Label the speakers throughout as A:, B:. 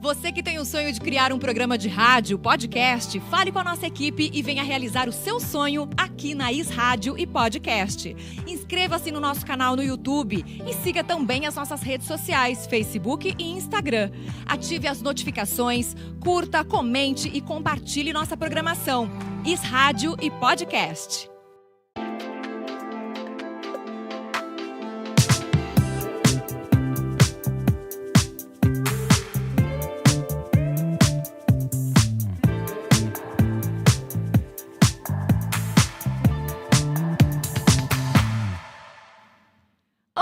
A: Você que tem o sonho de criar um programa de rádio, podcast, fale com a nossa equipe e venha realizar o seu sonho aqui na Is Rádio e Podcast. Inscreva-se no nosso canal no YouTube e siga também as nossas redes sociais, Facebook e Instagram. Ative as notificações, curta, comente e compartilhe nossa programação. Is Rádio e Podcast.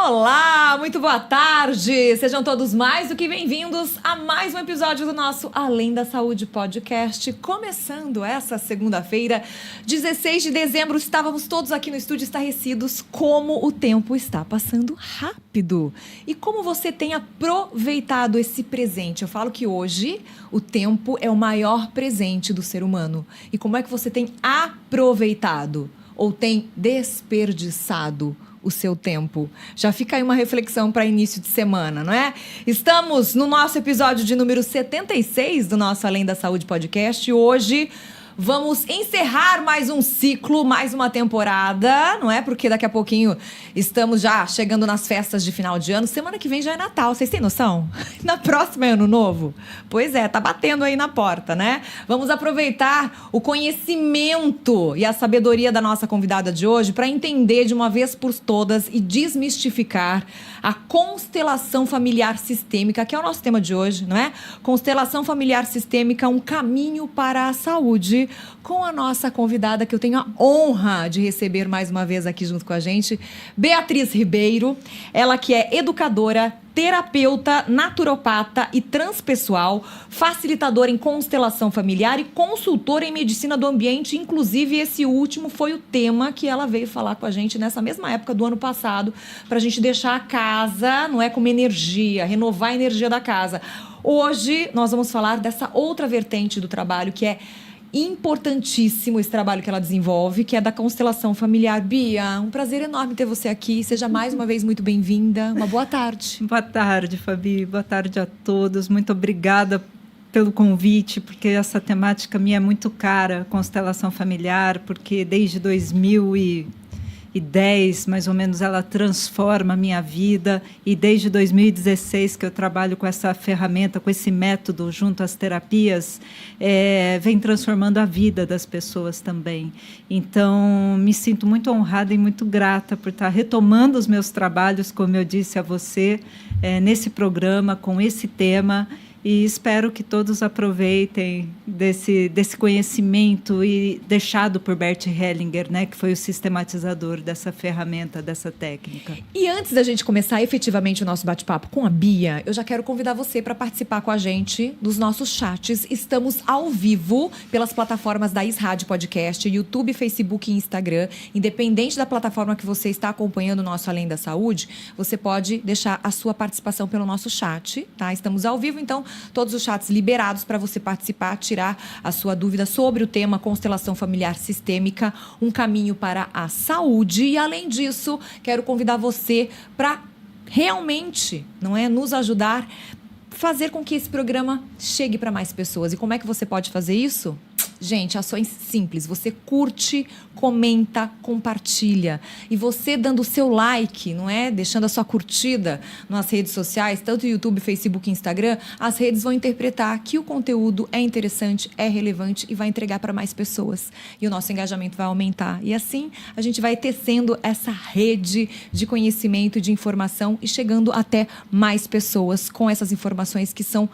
A: Olá, muito boa tarde! Sejam todos mais do que bem-vindos a mais um episódio do nosso Além da Saúde Podcast. Começando essa segunda-feira, 16 de dezembro, estávamos todos aqui no estúdio estarrecidos como o tempo está passando rápido. E como você tem aproveitado esse presente? Eu falo que hoje o tempo é o maior presente do ser humano. E como é que você tem aproveitado ou tem desperdiçado o seu tempo? Já fica aí uma reflexão para início de semana, não é? Estamos no nosso episódio de número 76 do nosso Além da Saúde Podcast. E hoje vamos encerrar mais um ciclo, mais uma temporada, não é? Porque daqui a pouquinho estamos já chegando nas festas de final de ano. Semana que vem já é Natal, vocês têm noção? Na próxima é Ano Novo? Pois é, tá batendo aí na porta, né? Vamos aproveitar o conhecimento e a sabedoria da nossa convidada de hoje para entender de uma vez por todas e desmistificar a constelação familiar sistêmica, que é o nosso tema de hoje, não é? Constelação familiar sistêmica, um caminho para a saúde, com a nossa convidada que eu tenho a honra de receber mais uma vez aqui junto com a gente, Beatriz Ribeiro. Ela que é educadora, terapeuta, naturopata e transpessoal, facilitadora em constelação familiar e consultora em medicina do ambiente. Inclusive, esse último foi o tema que ela veio falar com a gente nessa mesma época do ano passado, para a gente deixar a casa, não é, com uma energia, renovar a energia da casa. Hoje, nós vamos falar dessa outra vertente do trabalho, que é importantíssimo esse trabalho que ela desenvolve, que é da constelação familiar. Bia, um prazer enorme ter você aqui. Seja mais uma vez muito bem-vinda. Uma boa tarde.
B: Boa tarde, Fabi. Boa tarde a todos. Muito obrigada pelo convite, porque essa temática minha é muito cara, constelação familiar, porque desde 2010, mais ou menos, ela transforma a minha vida, e desde 2016 que eu trabalho com essa ferramenta, com esse método junto às terapias, vem transformando a vida das pessoas também. Então, me sinto muito honrada e muito grata por estar retomando os meus trabalhos, como eu disse a você, nesse programa, com esse tema. E espero que todos aproveitem desse conhecimento e deixado por Bert Hellinger, né, que foi o sistematizador dessa ferramenta, dessa técnica.
A: E antes da gente começar efetivamente o nosso bate-papo com a Bia, eu já quero convidar você para participar com a gente dos nossos chats. Estamos ao vivo pelas plataformas da Rádio Podcast, YouTube, Facebook e Instagram. Independente da plataforma que você está acompanhando o nosso Além da Saúde, você pode deixar a sua participação pelo nosso chat, tá? Estamos ao vivo, então todos os chats liberados para você participar, tirar a sua dúvida sobre o tema constelação familiar sistêmica, um caminho para a saúde. E além disso, quero convidar você para realmente, não é, nos ajudar, fazer com que esse programa chegue para mais pessoas. E como é que você pode fazer isso? Gente, ações simples. Você curte, comenta, compartilha. E você dando o seu like, não é? Deixando a sua curtida nas redes sociais, tanto YouTube, Facebook e Instagram, as redes vão interpretar que o conteúdo é interessante, é relevante e vai entregar para mais pessoas. E o nosso engajamento vai aumentar. E assim, a gente vai tecendo essa rede de conhecimento e de informação e chegando até mais pessoas com essas informações que são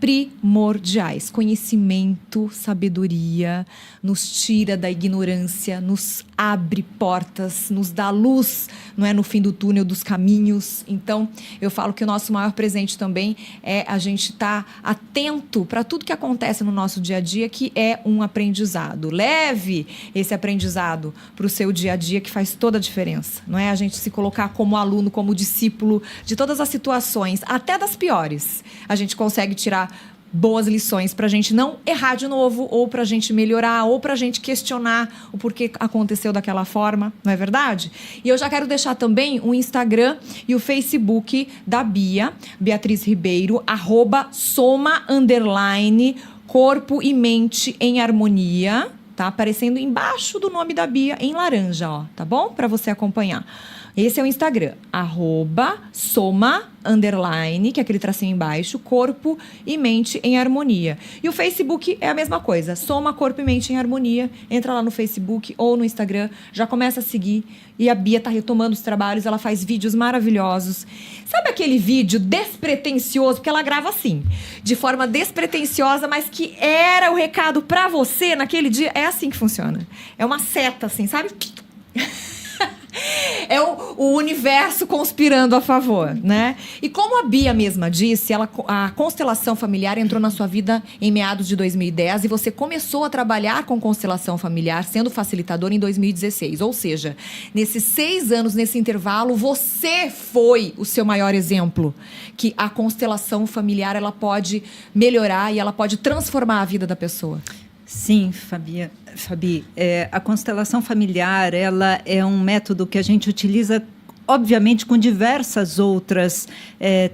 A: primordiais. Conhecimento, sabedoria, nos tira da ignorância, nos abre portas, nos dá luz, não é, no fim do túnel dos caminhos. Então, eu falo que o nosso maior presente também é a gente estar atento para tudo que acontece no nosso dia a dia, que é um aprendizado. Leve esse aprendizado para o seu dia a dia, que faz toda a diferença. Não é a gente se colocar como aluno, como discípulo de todas as situações, até das piores. A gente consegue tirar boas lições para a gente não errar de novo, ou para a gente melhorar, ou para a gente questionar o porquê aconteceu daquela forma, não é verdade? E eu já quero deixar também o Instagram e o Facebook da Bia, Beatriz Ribeiro, @soma_ corpo e mente em harmonia, tá aparecendo embaixo do nome da Bia, em laranja, ó, tá bom? Para você acompanhar. Esse é o Instagram, @soma_ que é aquele tracinho embaixo, corpo e mente em harmonia. E o Facebook é a mesma coisa, Soma Corpo e Mente em Harmonia. Entra lá no Facebook ou no Instagram, já começa a seguir. E a Bia tá retomando os trabalhos, ela faz vídeos maravilhosos. Sabe aquele vídeo despretensioso? Porque ela grava assim, de forma despretensiosa, mas que era o recado pra você naquele dia. É assim que funciona. É uma seta, assim, sabe? É o universo conspirando a favor, né? E como a Bia mesma disse, a constelação familiar entrou na sua vida em meados de 2010 e você começou a trabalhar com constelação familiar, sendo facilitador em 2016. Ou seja, nesses 6 anos, nesse intervalo, você foi o seu maior exemplo. Que a constelação familiar, ela pode melhorar e ela pode transformar a vida da pessoa.
B: Sim, Fabi, a constelação familiar, ela é um método que a gente utiliza, obviamente, com diversas outras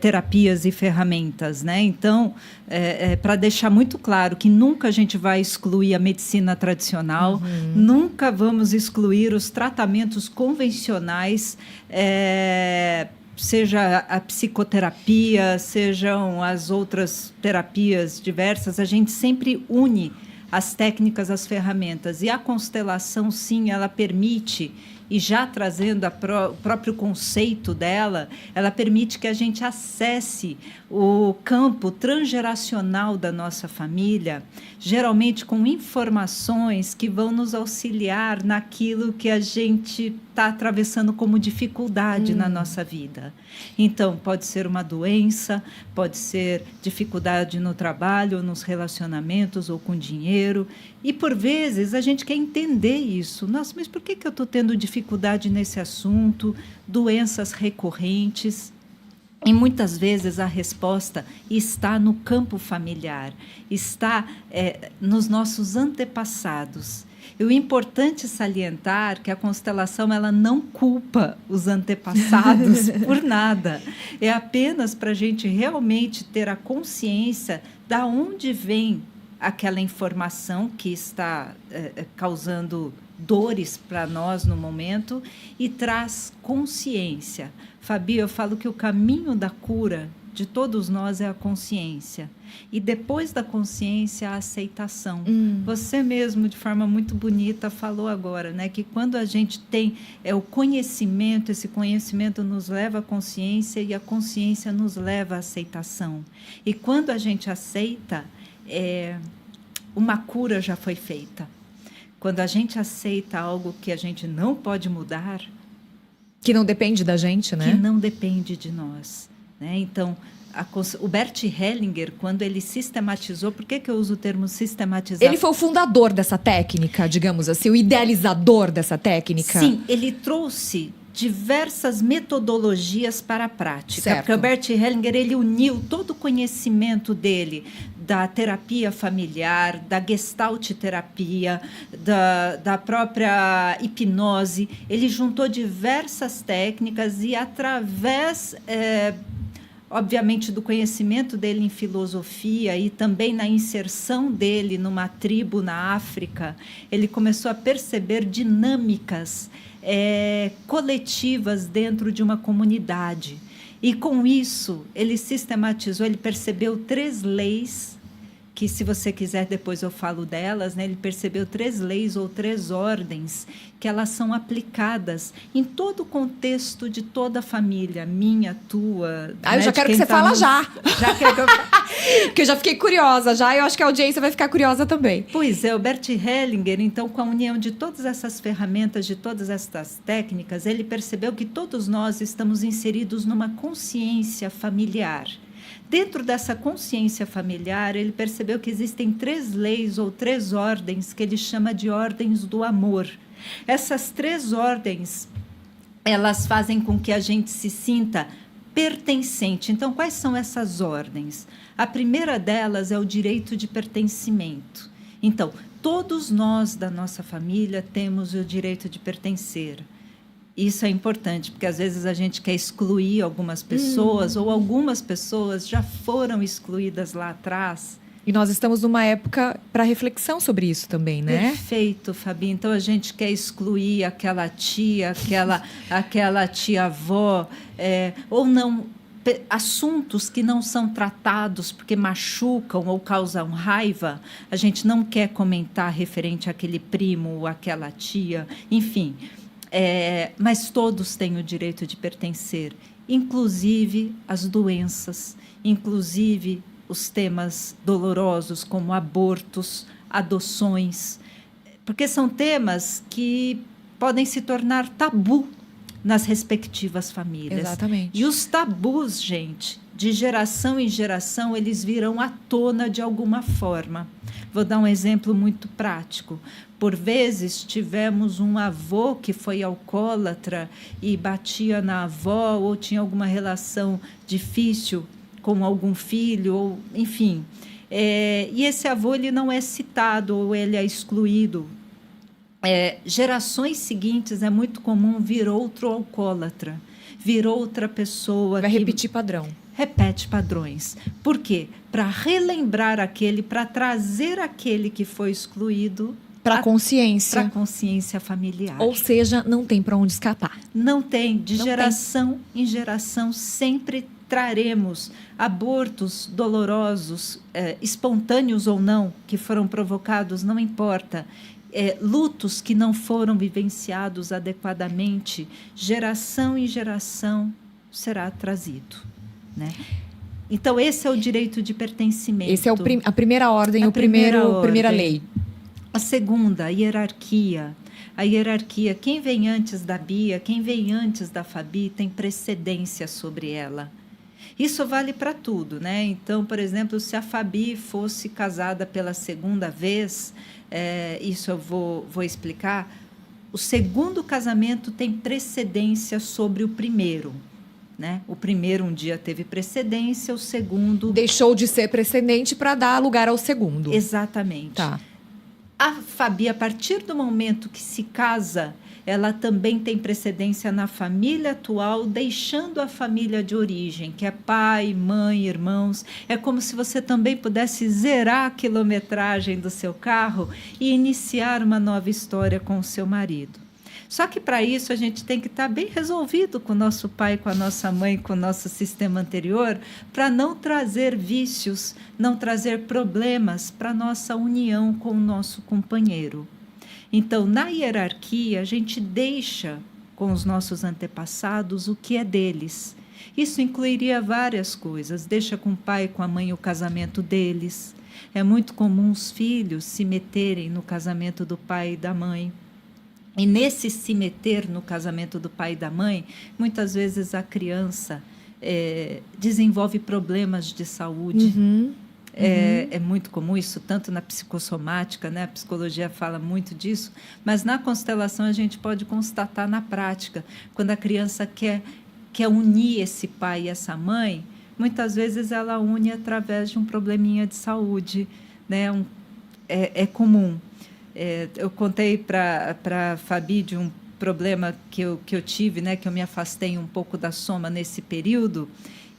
B: terapias e ferramentas, né? Então, para deixar muito claro que nunca a gente vai excluir a medicina tradicional, nunca vamos excluir os tratamentos convencionais, seja a psicoterapia, sejam as outras terapias diversas, a gente sempre une as técnicas, as ferramentas. E a constelação, sim, ela permite, e já trazendo o próprio conceito dela, ela permite que a gente acesse o campo transgeracional da nossa família, geralmente com informações que vão nos auxiliar naquilo que a gente está atravessando como dificuldade na nossa vida. Então, pode ser uma doença, pode ser dificuldade no trabalho, nos relacionamentos ou com dinheiro. E, por vezes, a gente quer entender isso. Nossa, mas por que eu estou tendo dificuldade nesse assunto? Doenças recorrentes. E muitas vezes a resposta está no campo familiar, está nos nossos antepassados. E o importante salientar que a constelação ela não culpa os antepassados por nada. É apenas para a gente realmente ter a consciência de onde vem aquela informação que está causando dores para nós no momento e traz consciência. Fabi, eu falo que o caminho da cura de todos nós é a consciência. E depois da consciência, a aceitação. Você mesmo, de forma muito bonita, falou agora, né, que quando a gente tem o conhecimento, esse conhecimento nos leva à consciência e a consciência nos leva à aceitação. E quando a gente aceita, uma cura já foi feita. Quando a gente aceita algo que a gente não pode mudar...
A: Que não depende da gente, né?
B: Que não depende de nós. Né? Então, o Bert Hellinger, quando ele sistematizou... Por que eu uso o termo sistematizar?
A: Ele foi o fundador dessa técnica, digamos assim, o idealizador dessa técnica.
B: Sim, ele trouxe diversas metodologias para a prática.
A: Certo.
B: Porque o Bert Hellinger, ele uniu todo o conhecimento dele da terapia familiar, da gestalt terapia, da própria hipnose. Ele juntou diversas técnicas e, através, obviamente, do conhecimento dele em filosofia e também na inserção dele numa tribo na África, ele começou a perceber dinâmicas coletivas dentro de uma comunidade. E, com isso, ele sistematizou, ele percebeu 3 leis, que, se você quiser, depois eu falo delas, né? Ele percebeu 3 leis ou 3 ordens que elas são aplicadas em todo o contexto de toda a família, minha, tua.
A: Eu já quero que você fala já. Já quero que eu... Porque eu já fiquei curiosa já, e eu acho que a audiência vai ficar curiosa também.
B: Pois é, o Bert Hellinger, então, com a união de todas essas ferramentas, de todas essas técnicas, ele percebeu que todos nós estamos inseridos numa consciência familiar. Dentro dessa consciência familiar, ele percebeu que existem 3 leis ou 3 ordens que ele chama de ordens do amor. Essas 3 ordens, elas fazem com que a gente se sinta pertencente. Então, quais são essas ordens? A primeira delas é o direito de pertencimento. Então, todos nós da nossa família temos o direito de pertencer. Isso é importante, porque às vezes a gente quer excluir algumas pessoas, ou algumas pessoas já foram excluídas lá atrás.
A: E nós estamos numa época para reflexão sobre isso também, né?
B: Perfeito, Fabi. Então, a gente quer excluir aquela tia, aquela tia-avó, ou não, assuntos que não são tratados porque machucam ou causam raiva, a gente não quer comentar referente àquele primo ou àquela tia, enfim... mas todos têm o direito de pertencer, inclusive as doenças, inclusive os temas dolorosos como abortos, adoções, porque são temas que podem se tornar tabu nas respectivas famílias.
A: Exatamente.
B: E os tabus, gente, de geração em geração, eles virão à tona de alguma forma. Vou dar um exemplo muito prático. Por vezes, tivemos um avô que foi alcoólatra e batia na avó, ou tinha alguma relação difícil com algum filho, ou, enfim. E esse avô ele não é citado, ou ele é excluído. Gerações seguintes, é muito comum vir outro alcoólatra, vir outra pessoa...
A: Vai repetir padrão.
B: Repete padrões. Por quê? Para relembrar aquele, para trazer aquele que foi excluído...
A: Para a consciência.
B: Para a consciência familiar.
A: Ou seja, não tem para onde escapar.
B: Não tem. De geração em geração, sempre traremos abortos dolorosos, espontâneos ou não, que foram provocados, não importa. Lutos que não foram vivenciados adequadamente, geração em geração será trazido, né? Então, esse é o direito de pertencimento.
A: Esse é a primeira ordem, primeira lei.
B: A segunda, a hierarquia. A hierarquia, quem vem antes da Bia, quem vem antes da Fabi, tem precedência sobre ela. Isso vale para tudo, né? Então, por exemplo, se a Fabi fosse casada pela segunda vez, isso eu vou explicar, o segundo casamento tem precedência sobre o primeiro, né? O primeiro um dia teve precedência, o segundo...
A: Deixou de ser precedente para dar lugar ao segundo.
B: Exatamente.
A: Tá.
B: A Fabi, a partir do momento que se casa, ela também tem precedência na família atual, deixando a família de origem, que é pai, mãe, irmãos. É como se você também pudesse zerar a quilometragem do seu carro e iniciar uma nova história com o seu marido. Só que, para isso, a gente tem que estar bem resolvido com o nosso pai, com a nossa mãe, com o nosso sistema anterior, para não trazer vícios, não trazer problemas para a nossa união com o nosso companheiro. Então, na hierarquia, a gente deixa com os nossos antepassados o que é deles. Isso incluiria várias coisas. Deixa com o pai e com a mãe o casamento deles. É muito comum os filhos se meterem no casamento do pai e da mãe. E nesse se meter no casamento do pai e da mãe, muitas vezes a criança desenvolve problemas de saúde. É muito comum isso, tanto na psicossomática, né? A psicologia fala muito disso, mas na constelação a gente pode constatar na prática, quando a criança quer unir esse pai e essa mãe, muitas vezes ela une através de um probleminha de saúde, né? É comum. Eu contei para a Fabi de um problema que eu tive, né? Que eu me afastei um pouco da soma nesse período,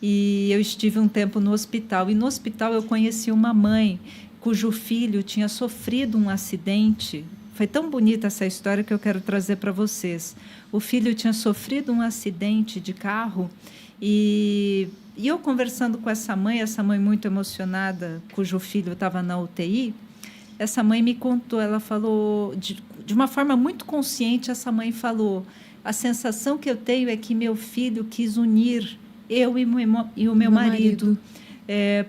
B: e eu estive um tempo no hospital. E no hospital eu conheci uma mãe cujo filho tinha sofrido um acidente. Foi tão bonita essa história que eu quero trazer para vocês. O filho tinha sofrido um acidente de carro e eu conversando com essa mãe muito emocionada, cujo filho estava na UTI, essa mãe me contou, ela falou, de uma forma muito consciente, essa mãe falou, a sensação que eu tenho é que meu filho quis unir eu e o meu marido.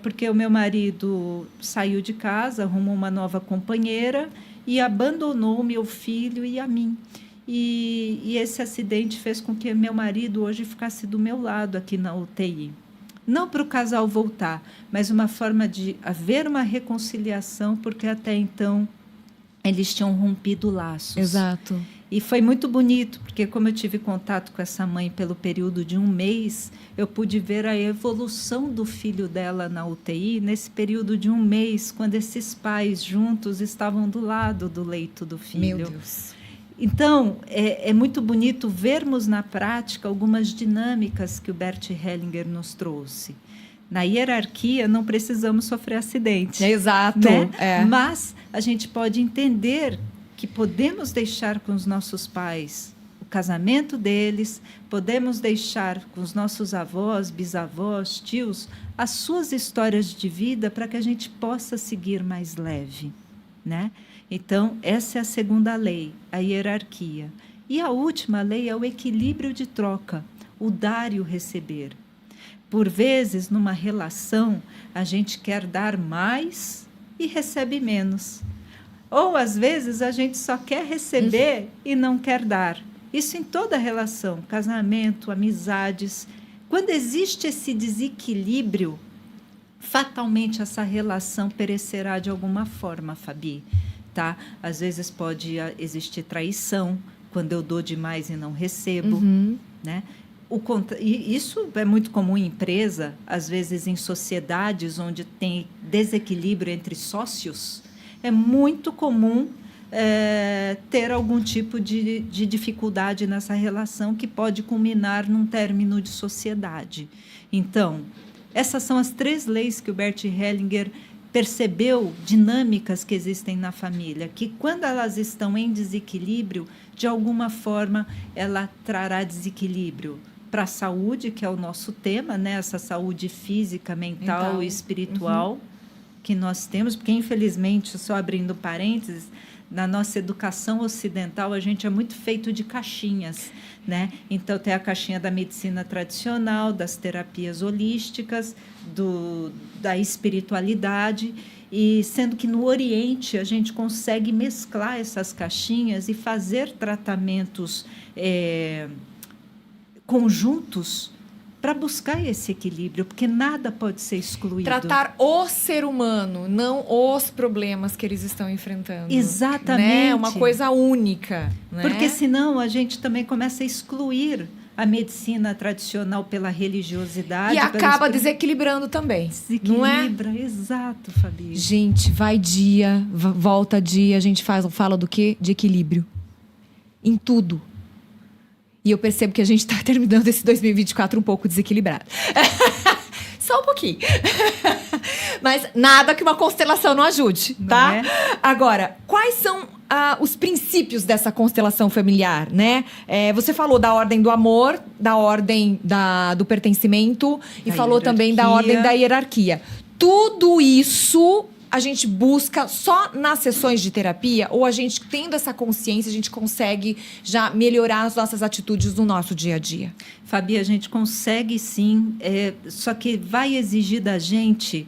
B: Porque o meu marido saiu de casa, arrumou uma nova companheira e abandonou o meu filho e a mim. E esse acidente fez com que meu marido hoje ficasse do meu lado aqui na UTI. Não para o casal voltar, mas uma forma de haver uma reconciliação, porque até então eles tinham rompido laços.
A: Exato.
B: E foi muito bonito, porque como eu tive contato com essa mãe pelo período de 1 mês, eu pude ver a evolução do filho dela na UTI, nesse período de 1 mês, quando esses pais juntos estavam do lado do leito do filho.
A: Meu Deus.
B: Então, é muito bonito vermos na prática algumas dinâmicas que o Bert Hellinger nos trouxe. Na hierarquia, não precisamos sofrer acidente.
A: Exato.
B: Né? Mas a gente pode entender que podemos deixar com os nossos pais o casamento deles, podemos deixar com os nossos avós, bisavós, tios, as suas histórias de vida para que a gente possa seguir mais leve, né? Então, essa é a segunda lei, a hierarquia. E a última lei é o equilíbrio de troca, o dar e o receber. Por vezes, numa relação, a gente quer dar mais e recebe menos. Ou, às vezes, a gente só quer receber e não quer dar. Isso em toda relação, casamento, amizades. Quando existe esse desequilíbrio, fatalmente essa relação perecerá de alguma forma, Fabi. Tá? Às vezes pode existir traição, quando eu dou demais e não recebo. Né? E isso é muito comum em empresa, às vezes em sociedades onde tem desequilíbrio entre sócios. É muito comum ter algum tipo de dificuldade nessa relação que pode culminar num término de sociedade. Então, essas são as 3 leis que o Bert Hellinger percebeu, dinâmicas que existem na família, que quando elas estão em desequilíbrio, de alguma forma, ela trará desequilíbrio para a saúde, que é o nosso tema, né? Essa saúde física, mental e espiritual que nós temos, porque, infelizmente, só abrindo parênteses, na nossa educação ocidental, a gente é muito feito de caixinhas, né? Então, tem a caixinha da medicina tradicional, das terapias holísticas, da espiritualidade, e sendo que no Oriente a gente consegue mesclar essas caixinhas e fazer tratamentos conjuntos para buscar esse equilíbrio, porque nada pode ser excluído.
C: Tratar o ser humano, não os problemas que eles estão enfrentando.
B: Exatamente.
C: Né? Uma coisa única. Né?
B: Porque senão a gente também começa a excluir a medicina tradicional pela religiosidade.
C: E acaba desequilibrando também.
B: Desequilibra,
C: não é?
B: Exato, Fabi.
C: Gente, vai dia, volta dia, a gente fala do quê? De equilíbrio. Em tudo. E eu percebo que a gente está terminando esse 2024 um pouco desequilibrado. Só um pouquinho. Mas nada que uma constelação não ajude, tá?
B: Não é?
C: Agora, quais são os princípios dessa constelação familiar, né? Você falou da ordem do amor, da ordem do pertencimento e falou também da ordem da hierarquia. Tudo isso a gente busca só nas sessões de terapia, ou a gente, tendo essa consciência, a gente consegue já melhorar as nossas atitudes no nosso dia a dia?
B: Fabi, a gente consegue sim, só que vai exigir da gente...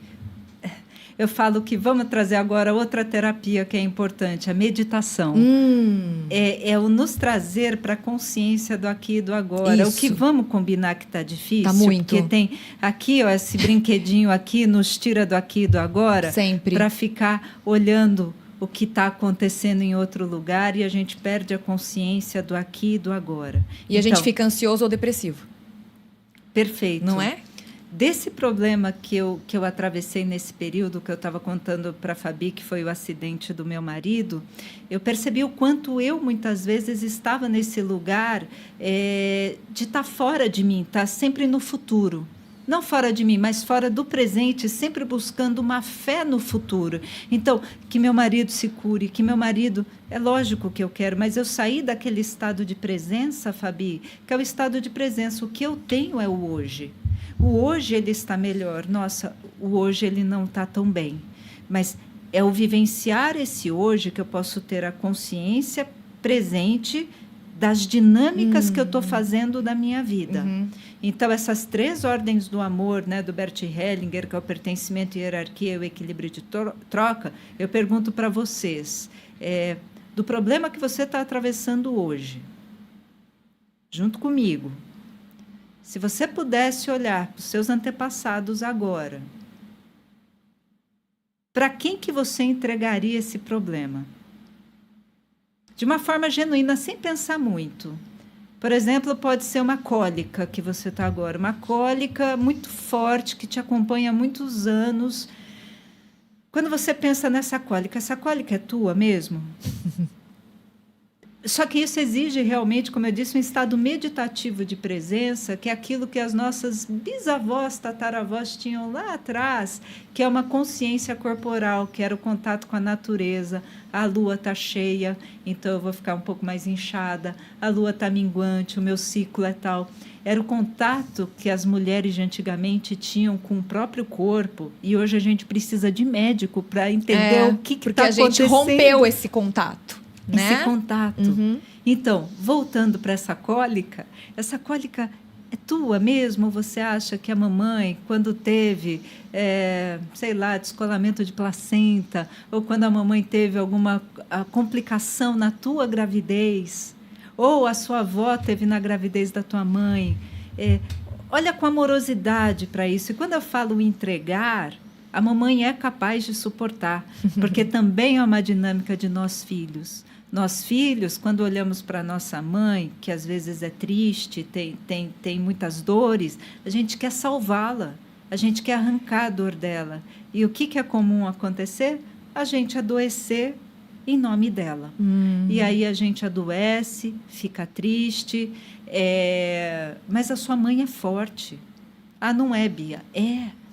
B: Eu falo que vamos trazer agora outra terapia que é importante, a meditação. É o nos trazer para a consciência do aqui e do agora.
C: Isso.
B: O que vamos combinar que está difícil?
C: Tá muito.
B: Porque tem aqui, ó, esse brinquedinho aqui nos tira do aqui e do agora.
C: Sempre.
B: Para ficar olhando o que está acontecendo em outro lugar e a gente perde a consciência do aqui e do agora.
C: E a gente fica ansioso ou depressivo.
B: Perfeito.
C: Não é?
B: Desse problema que eu atravessei nesse período que eu estava contando para a Fabi, que foi o acidente do meu marido, eu percebi o quanto eu, muitas vezes, estava nesse lugar de estar fora de mim, estar sempre no futuro. Não fora de mim, mas fora do presente, sempre buscando uma fé no futuro. Então, que meu marido se cure, que meu marido... É lógico que eu quero, mas eu saí daquele estado de presença, Fabi, que é o estado de presença. O que eu tenho é o hoje. O hoje ele está melhor. Nossa, o hoje ele não está tão bem. Mas é o vivenciar esse hoje que eu posso ter a consciência presente das dinâmicas que eu estou fazendo da minha vida. Então, essas 3 ordens do amor, né, do Bert Hellinger, que é o pertencimento, hierarquia e o equilíbrio de troca, eu pergunto para vocês, do problema que você está atravessando hoje, junto comigo, se você pudesse olhar para os seus antepassados agora, para quem que você entregaria esse problema? De uma forma genuína, sem pensar muito. Por exemplo, pode ser uma cólica que você está agora, uma cólica muito forte, que te acompanha há muitos anos. Quando você pensa nessa cólica, essa cólica é tua mesmo? Só que isso exige realmente, como eu disse, um estado meditativo de presença, que é aquilo que as nossas bisavós, tataravós tinham lá atrás, que é uma consciência corporal, que era o contato com a natureza. A lua está cheia, então eu vou ficar um pouco mais inchada. A lua está minguante, o meu ciclo é tal. Era o contato que as mulheres de antigamente tinham com o próprio corpo, e hoje a gente precisa de médico para entender o que está acontecendo.
C: Porque a gente rompeu esse contato. Né?
B: Esse contato. Então, voltando para essa cólica é tua mesmo? Você acha que a mamãe, quando teve, sei lá, descolamento de placenta, ou quando a mamãe teve alguma complicação na tua gravidez, Ou a sua avó teve na gravidez da tua mãe. Olha com amorosidade para isso. E quando eu falo entregar, a mamãe é capaz de suportar, porque também é uma dinâmica de nós filhos. Nós filhos, quando olhamos para nossa mãe, que às vezes é triste, tem muitas dores, a gente quer salvá-la, a gente quer arrancar a dor dela. E o que é comum acontecer? A gente adoecer em nome dela. E aí a gente adoece, fica triste, mas a sua mãe é forte. Ah, não é, Bia?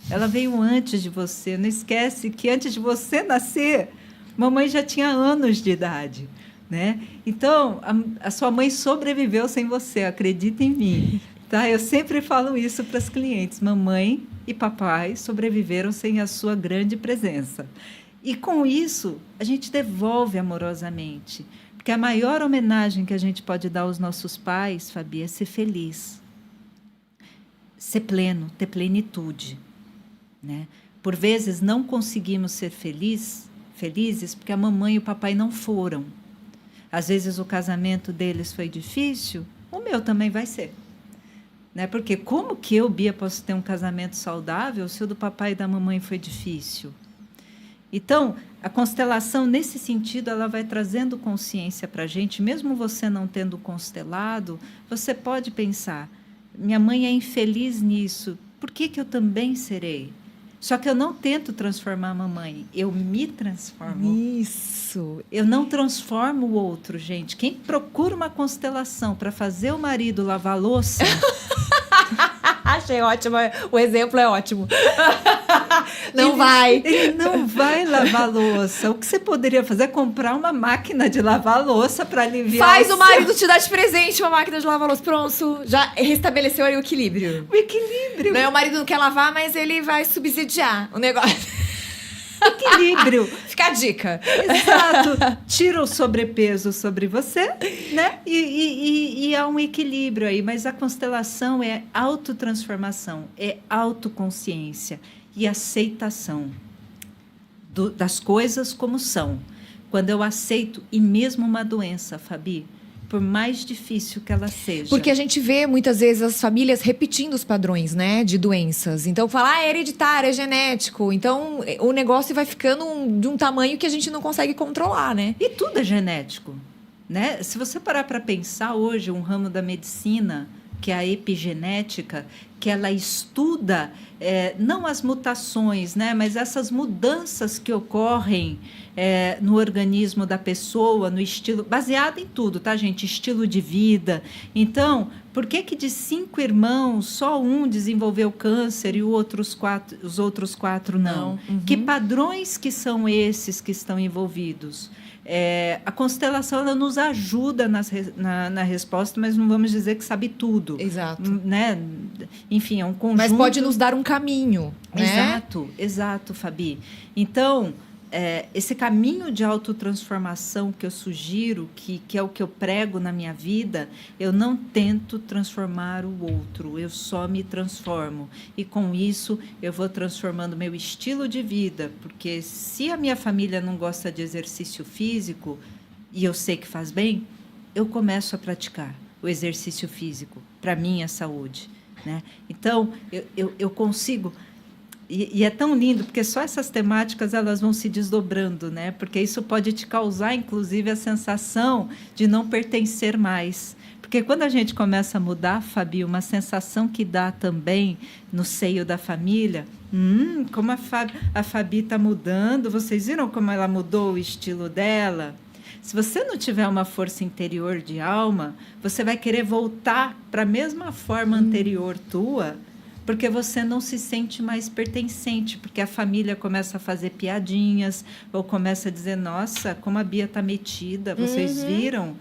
B: Ela veio antes de você. Não esquece que antes de você nascer, mamãe já tinha anos de idade, né? Então, a sua mãe sobreviveu sem você, acredita em mim. Tá? Eu sempre falo isso para as clientes. Mamãe e papai sobreviveram sem a sua grande presença. E com isso, a gente devolve amorosamente. Porque a maior homenagem que a gente pode dar aos nossos pais, Fabi, é ser feliz. Ser pleno, ter plenitude. Né? Por vezes, não conseguimos ser felizes porque a mamãe e o papai não foram. Às vezes, o casamento deles foi difícil, o meu também vai ser. Né? Porque como que eu, Bia, posso ter um casamento saudável se o do papai e da mamãe foi difícil? Então, a constelação, nesse sentido, ela vai trazendo consciência para a gente. Mesmo você não tendo constelado, você pode pensar, minha mãe é infeliz nisso, por que eu também serei? Só que eu não tento transformar a mamãe, eu me transformo.
C: Isso.
B: Eu não transformo o outro, gente. Quem procura uma constelação para fazer o marido lavar a louça...
C: Achei ótimo, o exemplo é ótimo. Ele
B: não vai lavar louça. O que você poderia fazer é comprar uma máquina de lavar louça para aliviar.
C: Faz o marido te dar de presente uma máquina de lavar louça. Pronto, já restabeleceu aí o equilíbrio.
B: O equilíbrio.
C: Não, o marido não quer lavar, mas ele vai subsidiar o negócio.
B: Equilíbrio.
C: Fica a dica.
B: Exato. Tira o sobrepeso sobre você, né? E há um equilíbrio aí. Mas a constelação é autotransformação, é autoconsciência e aceitação das coisas como são. Quando eu aceito, e mesmo uma doença, Fabi, por mais difícil que ela seja.
C: Porque a gente vê muitas vezes as famílias repetindo os padrões, né, de doenças. Então fala, é hereditário, é genético. Então o negócio vai ficando de um tamanho que a gente não consegue controlar, né?
B: E tudo é genético, né? Se você parar para pensar hoje, um ramo da medicina, que é a epigenética, que ela estuda não as mutações, né, mas essas mudanças que ocorrem no organismo da pessoa, no estilo, baseado em tudo, tá, gente? Estilo de vida. Então, por que de 5 irmãos, só um desenvolveu câncer e os outros 4 não?
C: Uhum.
B: Que padrões que são esses que estão envolvidos? A constelação ela nos ajuda na resposta, mas não vamos dizer que sabe tudo.
C: Exato.
B: Né? Enfim, é um conjunto...
C: Mas pode nos dar um caminho, né?
B: Exato, Fabi. Então, esse caminho de autotransformação que eu sugiro, que é o que eu prego na minha vida, eu não tento transformar o outro, eu só me transformo. E com isso, eu vou transformando meu estilo de vida, porque se a minha família não gosta de exercício físico, e eu sei que faz bem, eu começo a praticar o exercício físico para minha saúde, né? Então, eu consigo... E é tão lindo, porque só essas temáticas elas vão se desdobrando, né? Porque isso pode te causar, inclusive, a sensação de não pertencer mais. Porque quando a gente começa a mudar, Fabi, uma sensação que dá também no seio da família, como a Fabi está mudando, vocês viram como ela mudou o estilo dela? Se você não tiver uma força interior de alma, você vai querer voltar para a mesma forma anterior tua, porque você não se sente mais pertencente, porque a família começa a fazer piadinhas, ou começa a dizer, nossa, como a Bia está metida, vocês viram?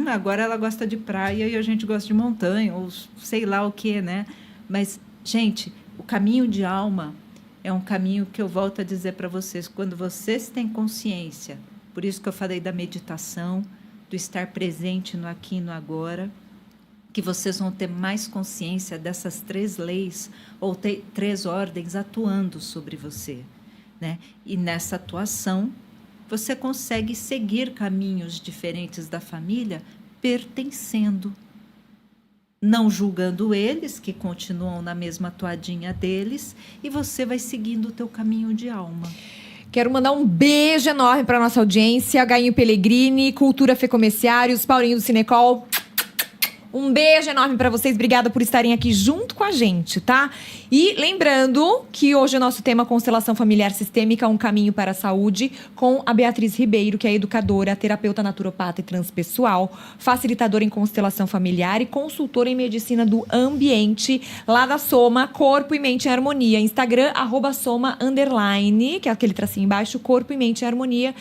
B: Agora ela gosta de praia e a gente gosta de montanha, ou sei lá o quê, né? Mas, gente, o caminho de alma é um caminho que eu volto a dizer para vocês, quando vocês têm consciência, por isso que eu falei da meditação, do estar presente no aqui e no agora, que vocês vão ter mais consciência dessas 3 leis ou 3 ordens atuando sobre você, né? E nessa atuação, você consegue seguir caminhos diferentes da família pertencendo. Não julgando eles, que continuam na mesma toadinha deles, e você vai seguindo o teu caminho de alma.
C: Quero mandar um beijo enorme para nossa audiência, Gainho Pellegrini, Cultura Fê Comerciários, Paulinho do Cinecol. Um beijo enorme para vocês, obrigada por estarem aqui junto com a gente, tá? E lembrando que hoje o nosso tema Constelação Familiar Sistêmica, um caminho para a saúde, com a Beatriz Ribeiro, que é educadora, terapeuta naturopata e transpessoal, facilitadora em constelação familiar e consultora em medicina do ambiente, lá da Soma, Corpo e Mente em Harmonia. Instagram, @Soma_, que é aquele tracinho embaixo, Corpo e Mente em Harmonia,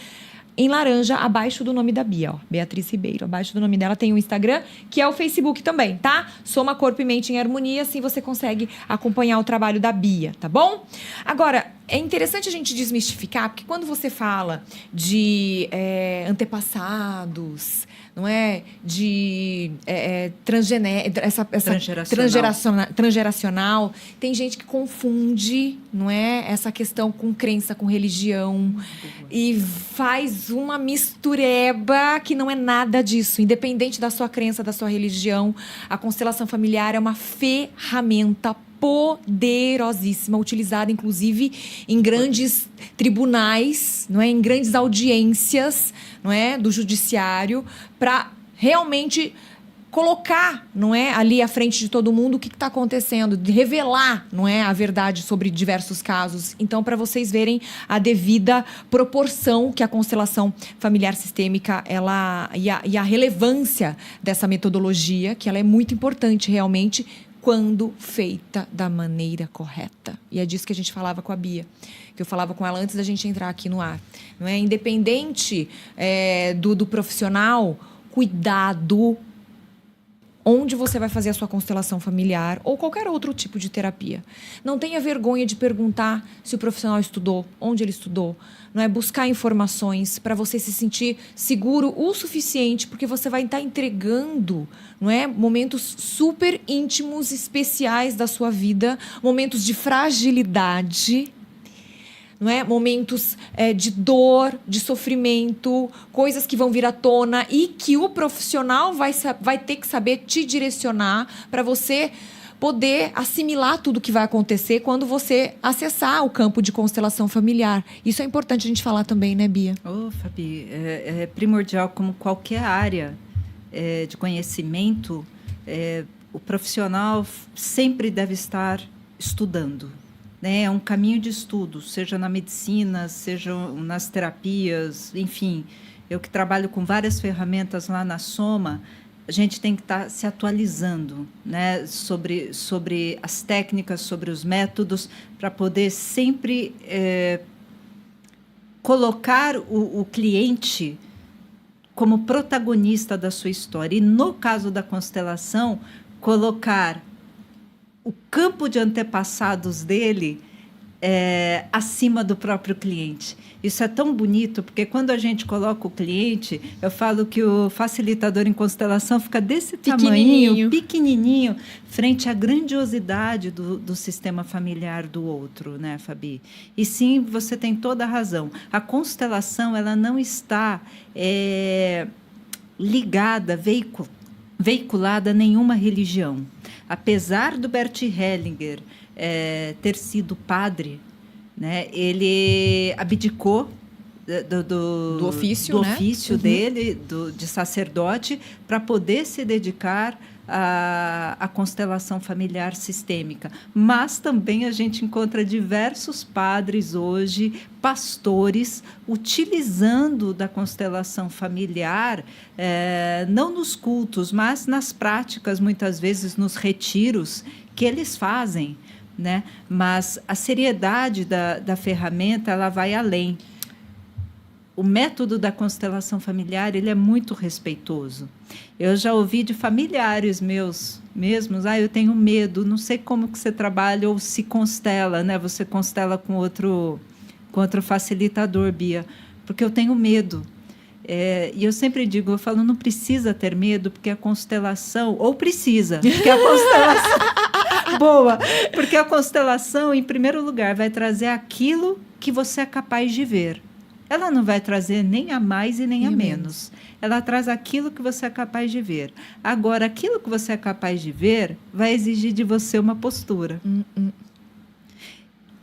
C: em laranja, abaixo do nome da Bia, ó. Beatriz Ribeiro. Abaixo do nome dela tem o Instagram, que é o Facebook também, tá? Soma Corpo e Mente em Harmonia, assim você consegue acompanhar o trabalho da Bia, tá bom? Agora, é interessante a gente desmistificar, porque quando você fala de antepassados, não é? De transgeracional, tem gente que confunde, não é? Essa questão com crença, com religião, e faz uma mistureba que não é nada disso. Independente da sua crença, da sua religião, a constelação familiar é uma ferramenta poderosíssima, utilizada inclusive em grandes tribunais, não é? Em grandes audiências, não é? Do judiciário, para realmente colocar, não é, ali à frente de todo mundo o que está acontecendo, de revelar, não é, a verdade sobre diversos casos. Então, para vocês verem a devida proporção que a constelação familiar sistêmica e a relevância dessa metodologia, que ela é muito importante realmente quando feita da maneira correta. E é disso que a gente falava com a Bia, que eu falava com ela antes da gente entrar aqui no ar. Não é? Independente do profissional, cuidado onde você vai fazer a sua constelação familiar ou qualquer outro tipo de terapia. Não tenha vergonha de perguntar se o profissional estudou, onde ele estudou. Não é? Buscar informações para você se sentir seguro o suficiente, porque você vai estar entregando, não é, momentos super íntimos, especiais da sua vida, momentos de fragilidade, não é? Momentos de dor, de sofrimento, coisas que vão vir à tona e que o profissional vai ter que saber te direcionar para você poder assimilar tudo que vai acontecer quando você acessar o campo de constelação familiar. Isso é importante a gente falar também, né, Bia?
B: Fabi, é primordial, como qualquer área de conhecimento, o profissional sempre deve estar estudando. É um caminho de estudo, seja na medicina, seja nas terapias, enfim. Eu que trabalho com várias ferramentas lá na Soma, a gente tem que estar se atualizando, né, sobre as técnicas, sobre os métodos, para poder sempre colocar o cliente como protagonista da sua história. E, no caso da constelação, colocar o campo de antepassados dele acima do próprio cliente. Isso é tão bonito, porque quando a gente coloca o cliente, eu falo que o facilitador em constelação fica desse tamanho, pequenininho, frente à grandiosidade do sistema familiar do outro, né, Fabi? E sim, você tem toda a razão. A constelação, ela não está ligada, veiculada a nenhuma religião. Apesar do Bert Hellinger ter sido padre, né, ele abdicou do ofício, né? ofício dele, de sacerdote, para poder se dedicar à constelação familiar sistêmica. Mas também a gente encontra diversos padres hoje, pastores, utilizando da constelação familiar, não nos cultos, mas nas práticas, muitas vezes nos retiros que eles fazem, né? Mas a seriedade da ferramenta, ela vai além. O método da constelação familiar, ele é muito respeitoso. Eu já ouvi de familiares meus mesmos, eu tenho medo, não sei como que você trabalha ou se constela, né? Você constela com outro facilitador, Bia, porque eu tenho medo. E eu sempre digo, eu falo, não precisa ter medo, porque a constelação, ou precisa, porque a constelação... Boa, porque a constelação, em primeiro lugar, vai trazer aquilo que você é capaz de ver. ela não vai trazer nem a mais e nem a menos. Ela traz aquilo que você é capaz de ver. Agora, aquilo que você é capaz de ver vai exigir de você uma postura.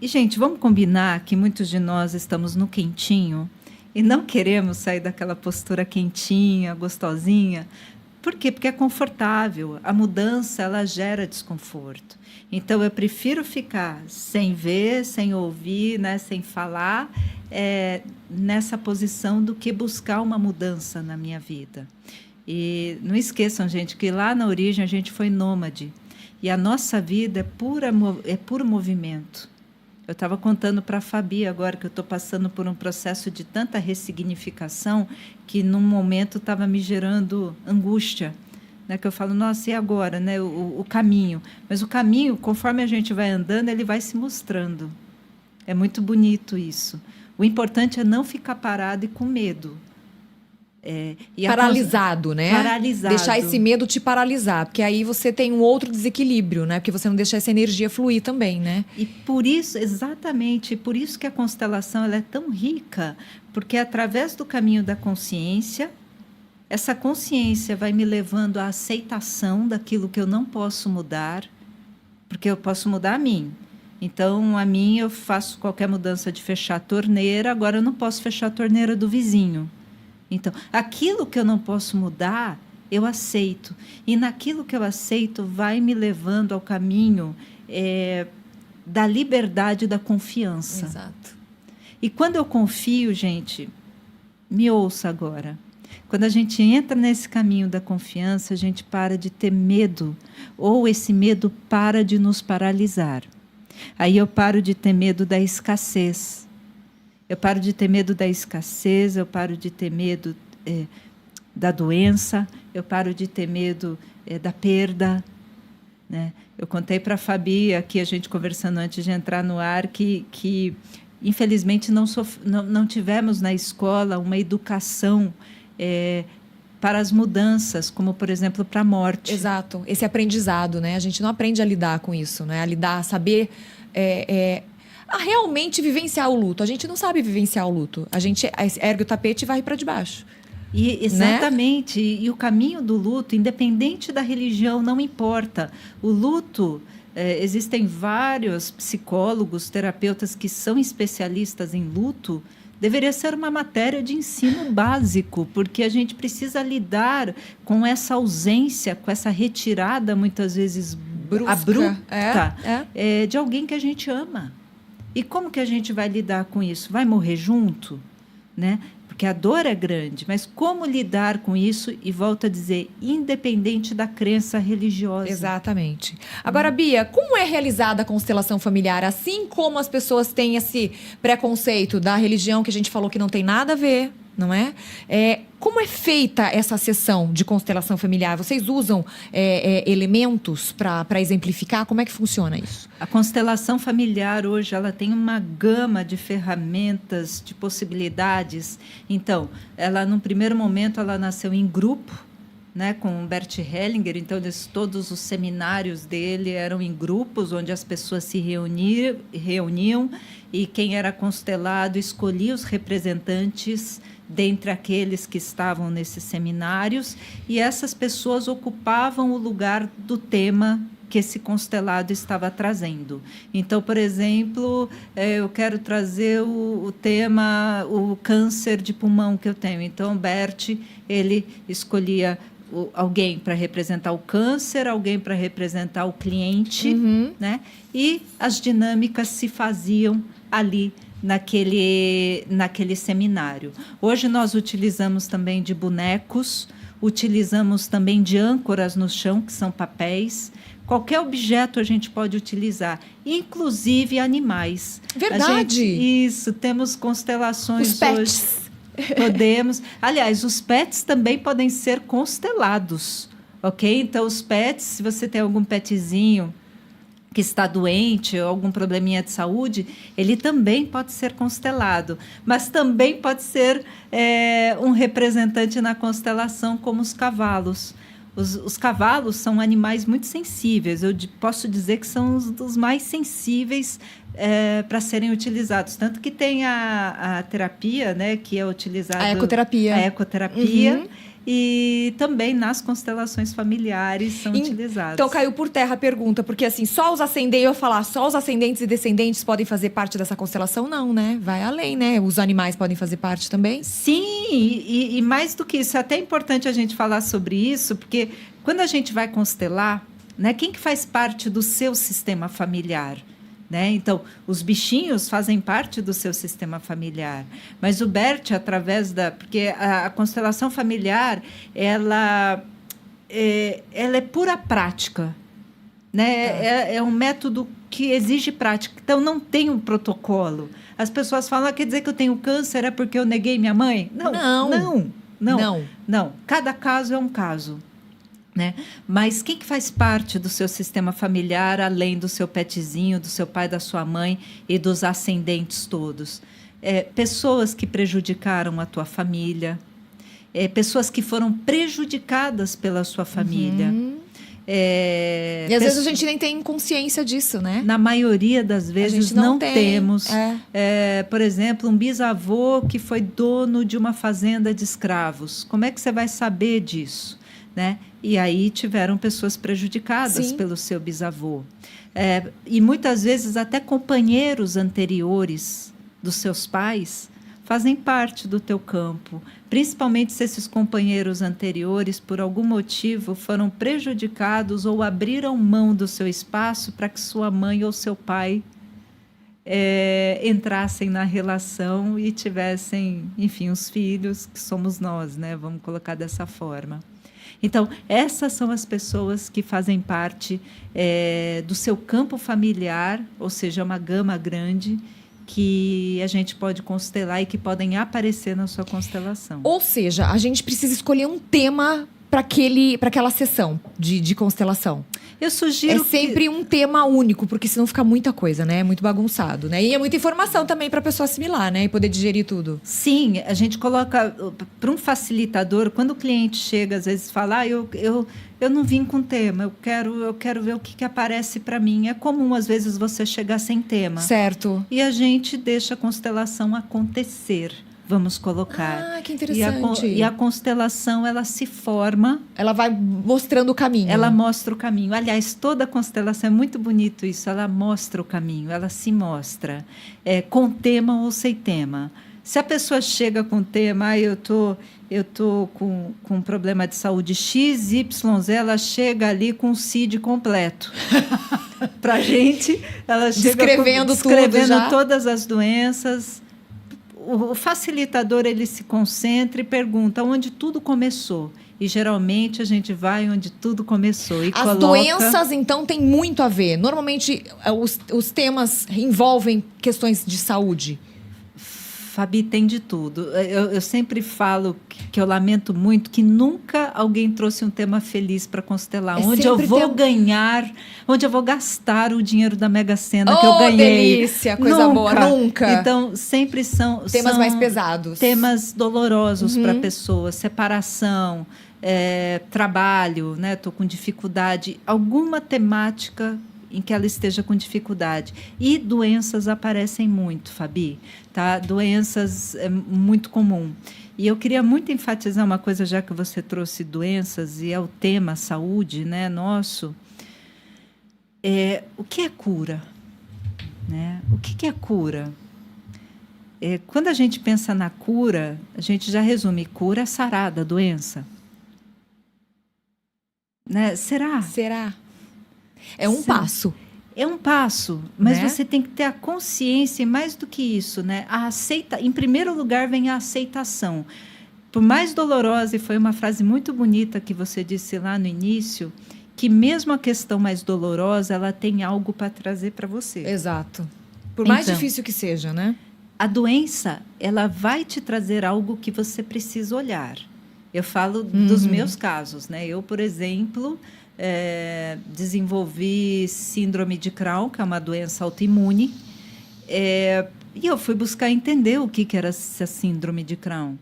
B: E, gente, vamos combinar que muitos de nós estamos no quentinho e não queremos sair daquela postura quentinha, gostosinha. Por quê? Porque é confortável. A mudança, ela gera desconforto. Então, eu prefiro ficar sem ver, sem ouvir, né, sem falar, nessa posição do que buscar uma mudança na minha vida. E não esqueçam, gente, que lá na origem a gente foi nômade. E a nossa vida é puro movimento. Eu estava contando para a Fabi agora que eu estou passando por um processo de tanta ressignificação que, num momento, estava me gerando angústia. Né? Que eu falo, nossa, e agora? Né? O caminho. Mas o caminho, conforme a gente vai andando, ele vai se mostrando. É muito bonito isso. O importante é não ficar parado e com medo.
C: Paralisado, né?
B: Paralisado.
C: Deixar esse medo te paralisar, porque aí você tem um outro desequilíbrio, né? Porque você não deixa essa energia fluir também, né?
B: E por isso, exatamente, por isso que a constelação ela é tão rica, porque através do caminho da consciência, essa consciência vai me levando à aceitação daquilo que eu não posso mudar, porque eu posso mudar a mim. Então, a mim, eu faço qualquer mudança de fechar a torneira, agora eu não posso fechar a torneira do vizinho. Então, aquilo que eu não posso mudar, eu aceito. E naquilo que eu aceito, vai me levando ao caminho da liberdade e da confiança.
C: Exato.
B: E quando eu confio, gente, me ouça agora. Quando a gente entra nesse caminho da confiança, a gente para de ter medo, ou esse medo para de nos paralisar. Aí eu paro de ter medo da escassez. Eu paro de ter medo da escassez, eu paro de ter medo da doença, eu paro de ter medo da perda. Né? Eu contei para a Fabi, aqui a gente conversando antes de entrar no ar, que infelizmente não tivemos na escola uma educação para as mudanças, como, por exemplo, para a morte.
C: Exato, esse aprendizado, né? A gente não aprende a lidar com isso, né? A lidar, a saber... a realmente vivenciar o luto. A gente não sabe vivenciar o luto. A gente ergue o tapete e vai para debaixo.
B: Exatamente. Né? E o caminho do luto, independente da religião, não importa. O luto, existem vários psicólogos, terapeutas que são especialistas em luto. Deveria ser uma matéria de ensino básico, porque a gente precisa lidar com essa ausência, com essa retirada, muitas vezes abrupta, de alguém que a gente ama. E como que a gente vai lidar com isso? Vai morrer junto? Né? Porque a dor é grande, mas como lidar com isso? E volto a dizer, independente da crença religiosa.
C: Exatamente. Agora, Bia, como é realizada a constelação familiar? Assim como as pessoas têm esse preconceito da religião que a gente falou que não tem nada a ver, não é? Como é feita essa sessão de constelação familiar? Vocês usam elementos para exemplificar? Como é que funciona isso?
B: A constelação familiar hoje ela tem uma gama de ferramentas, de possibilidades. Então, num primeiro momento, ela nasceu em grupo, né, com Bert Hellinger. Então, todos os seminários dele eram em grupos, onde as pessoas se reuniam e quem era constelado escolhia os representantes dentre aqueles que estavam nesses seminários, e essas pessoas ocupavam o lugar do tema que esse constelado estava trazendo. Então, por exemplo, eu quero trazer o tema, o câncer de pulmão que eu tenho. Então, Bert, ele escolhia alguém para representar o câncer, alguém para representar o cliente, né? E as dinâmicas se faziam ali naquele seminário. Hoje nós utilizamos também de bonecos, utilizamos também de âncoras no chão, que são papéis. Qualquer objeto a gente pode utilizar, inclusive animais.
C: Verdade!
B: Isso, temos constelações
C: os pets.
B: Hoje. Podemos. Aliás, os pets também podem ser constelados, ok? Então, os pets, se você tem algum petzinho que está doente ou algum probleminha de saúde, ele também pode ser constelado, mas também pode ser um representante na constelação, como os cavalos. Os cavalos são animais muito sensíveis, eu posso dizer que são os dos mais sensíveis para serem utilizados. Tanto que tem a terapia, né, que é utilizada...
C: A ecoterapia.
B: A ecoterapia. E também nas constelações familiares são utilizadas.
C: Então, caiu por terra a pergunta, porque assim, só os ascendentes, eu ia falar, só os ascendentes e descendentes podem fazer parte dessa constelação? Não, né? Vai além, né? Os animais podem fazer parte também?
B: Sim, e mais do que isso, é até importante a gente falar sobre isso, porque quando a gente vai constelar, né, quem que faz parte do seu sistema familiar? Né? Então, os bichinhos fazem parte do seu sistema familiar. Mas o Bert, através da... Porque a constelação familiar, ela é pura prática. Né? É um método que exige prática. Então, não tem um protocolo. As pessoas falam, quer dizer que eu tenho câncer é porque eu neguei minha mãe? Não. Cada caso é um caso. Né? Mas quem que faz parte do seu sistema familiar, além do seu petzinho, do seu pai, da sua mãe e dos ascendentes todos? Pessoas que prejudicaram a tua família, pessoas que foram prejudicadas pela sua família.
C: E às vezes a gente nem tem consciência disso, né?
B: Na maioria das vezes não temos. Por exemplo, um bisavô que foi dono de uma fazenda de escravos. Como é que você vai saber disso? Né? E aí tiveram pessoas prejudicadas pelo seu bisavô. E muitas vezes até companheiros anteriores dos seus pais fazem parte do teu campo. Principalmente se esses companheiros anteriores, por algum motivo, foram prejudicados ou abriram mão do seu espaço para que sua mãe ou seu pai entrassem na relação e tivessem, enfim, os filhos, que somos nós, né? Vamos colocar dessa forma. Então, essas são as pessoas que fazem parte do seu campo familiar, ou seja, uma gama grande que a gente pode constelar e que podem aparecer na sua constelação.
C: Ou seja, a gente precisa escolher um tema para aquela sessão de constelação.
B: Eu sugiro
C: sempre um tema único, porque senão fica muita coisa, né? É muito bagunçado, né? E é muita informação também para a pessoa assimilar, né? E poder digerir tudo.
B: Sim, a gente coloca para um facilitador, quando o cliente chega, às vezes fala, eu não vim com tema, eu quero ver o que aparece para mim. É comum, às vezes, você chegar sem tema.
C: Certo.
B: E a gente deixa a constelação acontecer. Vamos colocar.
C: Ah, que interessante.
B: E a constelação, ela se forma.
C: Ela vai mostrando o caminho.
B: Ela mostra o caminho. Aliás, toda a constelação, é muito bonito isso, ela mostra o caminho, ela se mostra. Com tema ou sem tema. Se a pessoa chega com tema, eu tô com um problema de saúde X, Y, Z, ela chega ali com o CID completo. Pra gente, ela chega descrevendo todas as doenças. O facilitador, ele se concentra e pergunta onde tudo começou. E, geralmente, a gente vai onde tudo começou. E
C: as doenças, então, têm muito a ver. Normalmente, os temas envolvem questões de saúde.
B: Fabi, tem de tudo. Eu sempre falo que eu lamento muito que nunca alguém trouxe um tema feliz para constelar. Onde eu vou ganhar, onde eu vou gastar o dinheiro da Mega Sena que eu ganhei.
C: Delícia, coisa boa, nunca.
B: Então, sempre são
C: temas mais pesados.
B: Temas dolorosos para a pessoa. Separação, trabalho, né? Estou com dificuldade. Alguma temática em que ela esteja com dificuldade. E doenças aparecem muito, Fabi. Tá? Doenças é muito comum. E eu queria muito enfatizar uma coisa, já que você trouxe doenças, e é o tema saúde, né, nosso. O que é cura? Né? O que é cura? Quando a gente pensa na cura, a gente já resume, cura é sarar da doença. Né? Será?
C: É um passo.
B: É um passo, mas
C: né?
B: Você tem que ter a consciência, e mais do que isso, né? Em primeiro lugar, vem a aceitação. Por mais dolorosa, e foi uma frase muito bonita que você disse lá no início, que mesmo a questão mais dolorosa, ela tem algo para trazer para você.
C: Exato. Por mais difícil que seja, né?
B: A doença, ela vai te trazer algo que você precisa olhar. Eu falo dos meus casos, né? Eu, por exemplo, desenvolvi síndrome de Crohn, que é uma doença autoimune, e eu fui buscar entender o que era essa síndrome de Crohn.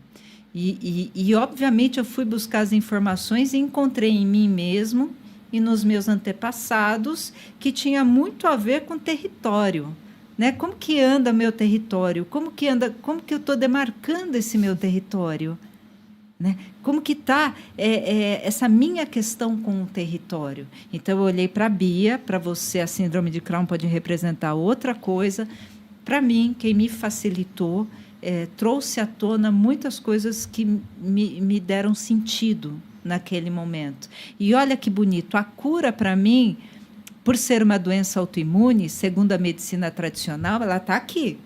B: E, obviamente, eu fui buscar as informações e encontrei em mim mesmo e nos meus antepassados que tinha muito a ver com território. Né? Como que anda meu território? Como que eu estou demarcando esse meu território? Né? Como que está essa minha questão com o território? Então, eu olhei para a Bia, para você a síndrome de Crohn pode representar outra coisa. Para mim, quem me facilitou, trouxe à tona muitas coisas que me deram sentido naquele momento. E olha que bonito, a cura para mim, por ser uma doença autoimune, segundo a medicina tradicional, ela está aqui.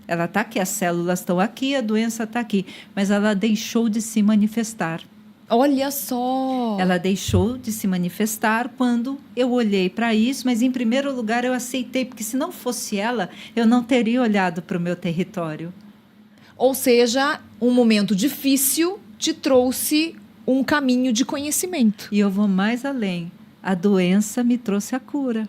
B: Ela está aqui, as células estão aqui, a doença está aqui. Mas ela deixou de se manifestar.
C: Olha só!
B: Ela deixou de se manifestar quando eu olhei para isso, mas em primeiro lugar eu aceitei, porque se não fosse ela, eu não teria olhado para o meu território.
C: Ou seja, um momento difícil te trouxe um caminho de conhecimento.
B: E eu vou mais além. A doença me trouxe a cura.